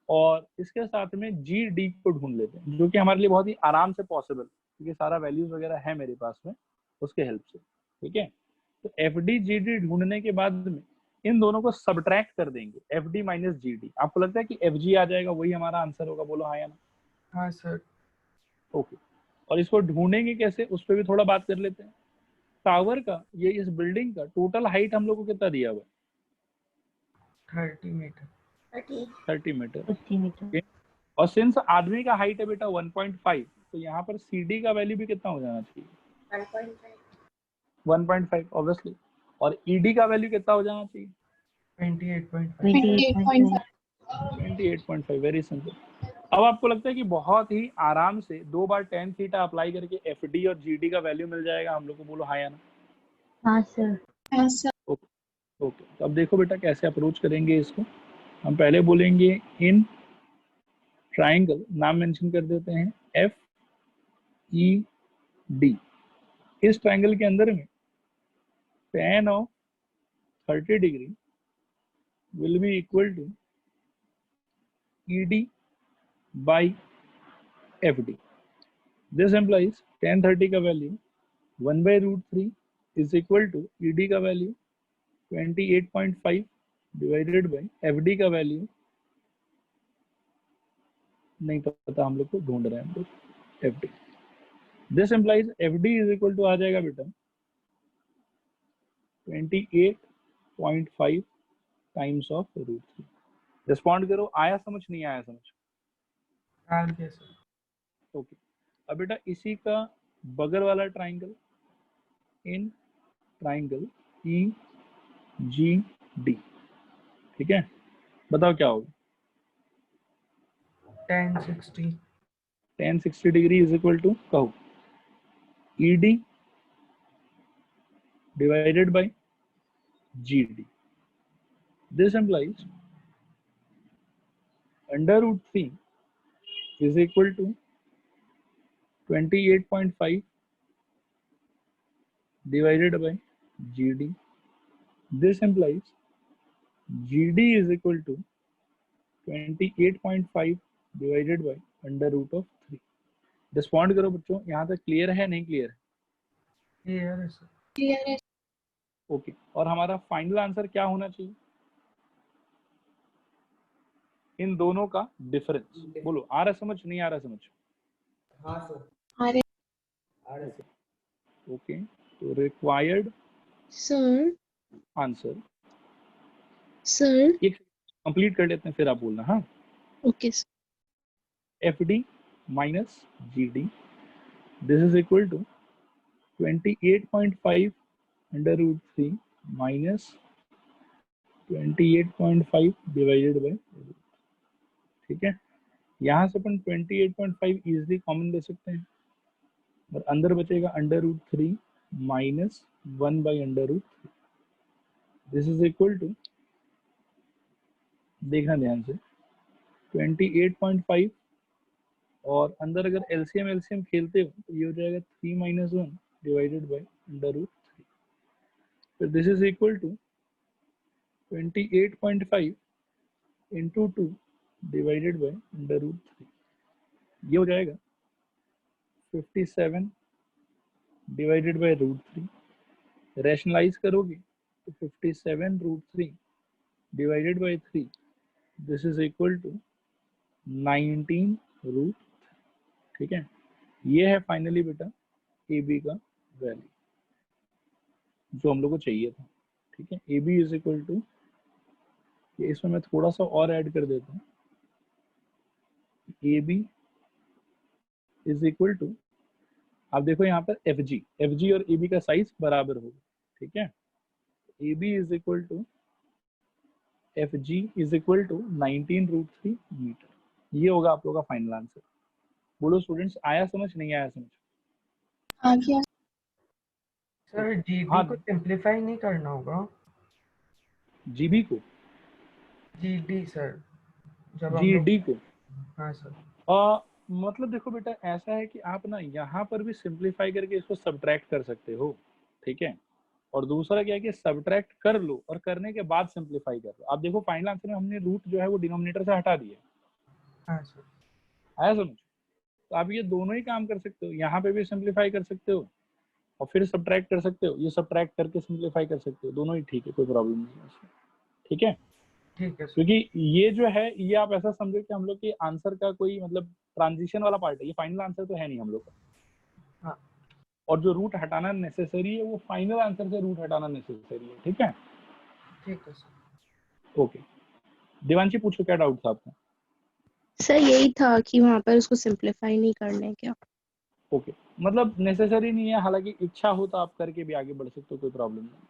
और इसके साथ में जी डी को ढूंढ लेते हैं, जो कि हमारे लिए बहुत ही आराम से पॉसिबल, क्योंकि सारा वैल्यूज वगैरह है मेरे पास में उसके हेल्प से। ठीक है, तो एफ डी जी डी ढूंढने के बाद में इन दोनों को सब्ट्रैक्ट कर देंगे, F D minus G D. आपको लगता है कि एफ जी आ जाएगा, वही हमारा आंसर होगा? बोलो हाँ या ना? हाँ सर। ओके, और इसको ढूंढेंगे कैसे उस पर भी थोड़ा बात कर लेते हैं। टावर का, ये इस बिल्डिंग का टोटल हाइट हम लोग को कितना दिया हुआ है? 30 मीटर। 30 मीटर। 30 मीटर। और सिंस आदमी का हाइट है बेटा 1.5, तो यहाँ पर सी डी का वैल्यू भी कितना हो जाना चाहिए? 1.5 ऑब्वियसली। और ई डी का वैल्यू कितना हो जाना चाहिए? 28.5। 28.5। Very simple. अब आपको लगता है कि बहुत ही आराम से 2 बार tan थीटा अप्लाई करके एफ डी और जी डी का वैल्यू मिल जाएगा हम लोग को? बोलो हाँ या ना? हाँ सर। हाँ सर। ओके, तो अब देखो बेटा कैसे अप्रोच करेंगे इसको। हम पहले बोलेंगे इन ट्राइंगल, नाम मेंशन कर देते हैं एफ ई डी। इस ट्राइंगल के अंदर में tan of 30 degree will be equal to ED by FD. This implies tan 30 का value 1/√3 is equal to ED का वैल्यू 28.5 डिवाइडेड बाय FD का वैल्यू नहीं पता, हम लोग को ढूंढ रहे हैं हम लोग FD। This implies FD is equal to आ जाएगा बेटा 28.5 टाइम्स ऑफ √3। रिस्पॉन्ड करो, आया समझ नहीं आया समझ? आ गया सर। ओके, अब बेटा इसी का बगल वाला triangle in triangle E G D, ठीक है, बताओ क्या होगा? tan 60 tan 60 degree is equal to कहो ED divided by GD। This implies √3 is equal to 28.5 divided by GD. This implies GD is equal to 28.5 divided by √3। Respond करो बच्चों, यहाँ तक क्लियर है नहीं क्लियर है? क्लियर है सर। क्लियर है। ओके, और हमारा फाइनल आंसर क्या होना चाहिए? इन दोनों का डिफरेंस। बोलो, आ रहा समझ नहीं आ रहा समझ? हाँ सर, आ रहे आ रहा है सर। ओके, तो रिक्वायर्ड सर आंसर सर एक कंप्लीट कर लेते हैं फिर आप बोलना। हाँ, okay sir. FD minus GD, this is equal to 28.5 √3 minus 28.5 divided by, ठीक है, यहाँ से अपन 28.5 इजिली कॉमन ले सकते हैं और अंदर बचेगा √3 minus 1/√3। This is equal to, देखना ध्यान से, 28.5 और अंदर अगर एलसीएम खेलते हो तो ये हो जाएगा 3 - 1 डिवाइडेड बाय √3। तो this is equal to 28.5 into 2 divided by √3। ये हो जाएगा 57 डिवाइडेड बाय √3। रैशनलाइज करोगे तो 57√3 divided by 3, this is equal to 19√3। ठीक है, ये है फाइनली बेटा AB का वैल्यू जो हम लोग को चाहिए था। ठीक है, AB इज इक्वल टू, इसमें मैं थोड़ा सा और ऐड कर देता हूँ, AB इज इक्वल टू, आप देखो यहाँ पर FG और AB का साइज बराबर होगा। ठीक है, AB is equal to FG is equal to 19√3 metre. ये होगा आप लोगों का फाइनल आंसर। बोलो स्टूडेंट्स, आया समझ नहीं आया समझ? आ गया। सर जीडी हाँ, को सिंपलीफाई नहीं करना होगा? जीबी को, जीडी सर, जब हम लोग, GD को, हाँ सर। मतलब देखो बेटा ऐसा है कि आप ना यहाँ पर भी सिंप्लीफाई करके इसको सब्ट्रैक्ट कर सकते हो। ठीक है, और दूसरा क्या है कि सब्ट्रैक्ट कर लो और करने के बाद सिंप्लीफाई कर लो। आप देखो फाइनल आंसर में हमने रूट जो है वो डिनोमिनेटर से हटा दिया। हाँ सर। आया समझ? तो आप ये दोनों ही काम कर सकते हो, यहाँ पे भी सिंप्लीफाई कर सकते हो और फिर सब्ट्रैक्ट कर सकते हो, ये सब्ट्रैक्ट करके सिंप्लीफाई कर सकते हो, दोनों ही ठीक है, कोई प्रॉब्लम नहीं है उसमें। ठीक है, ठीक है सर। क्योंकि ये जो है ये आप ऐसा समझो कि हम लोग के आंसर का कोई मतलब ट्रांजिशन वाला पार्ट है, ये फाइनल आंसर तो है नहीं हम लोग का। हाँ। और जो रूट हटाना नेसेसरी है वो फाइनल आंसर से रूट हटाना नेसेसरी है। ठीक है, ठीक है सर। ओके, देवांशी पूछो क्या डाउट था आपका? सर यही था कि वहाँ पर उसको सिंपलीफाई नहीं करने क्या? ओके, मतलब नेसेसरी नहीं है, हालांकि इच्छा हो तो आप करके भी आगे बढ़ सकते हो, कोई प्रॉब्लम नहीं।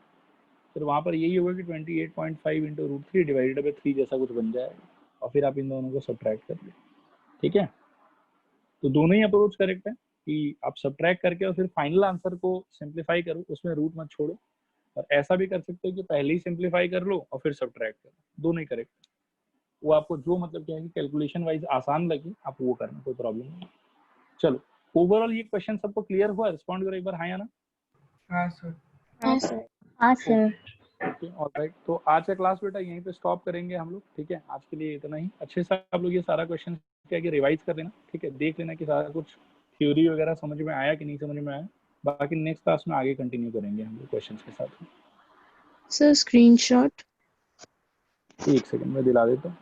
फिर वहाँ पर यही होगा कि 28.5 इंटू √3 डिवाइडेड बाई 3 जैसा कुछ बन जाएगा और फिर आप इन दोनों को सब्ट्रैक्ट कर ले। ठीक है, तो दोनों ही अप्रोच करेक्ट है कि आप सब्ट्रैक्ट करके और फिर फाइनल आंसर को सिंप्लीफाई करो, उसमें रूट मत छोड़ो और ऐसा भी कर सकते हो कि पहले ही सिंप्लीफाई कर लो और फिर सब्ट्रैक्ट करो, दोनों ही करेक्ट। वो आपको जो मतलब क्या है कि कैलकुलेशन वाइज आसान लगे आप वो करना, कोई प्रॉब्लम नहीं। चलो ओवरऑल ये क्वेश्चन सबको क्लियर हुआ? रिस्पॉन्ड करो एक बार हाँ या ना। हाँ सर। हाँ सर। हाँ सर। ओके ऑलराइट, तो आज का क्लास बेटा यहीं पे स्टॉप करेंगे हम लोग, ठीक है। आज के लिए इतना ही। अच्छे से आप लोग ये सारा क्वेश्चन क्या कि रिवाइज कर लेना, ठीक है। देख लेना कि सारा कुछ थ्योरी वगैरह समझ में आया कि नहीं समझ में आया। बाकी नेक्स्ट क्लास में आगे कंटिन्यू करेंगे हम लोग क्वेश्चंस के साथ। सर स्क्रीनशॉट एक सेकंड में दिला देता हूँ।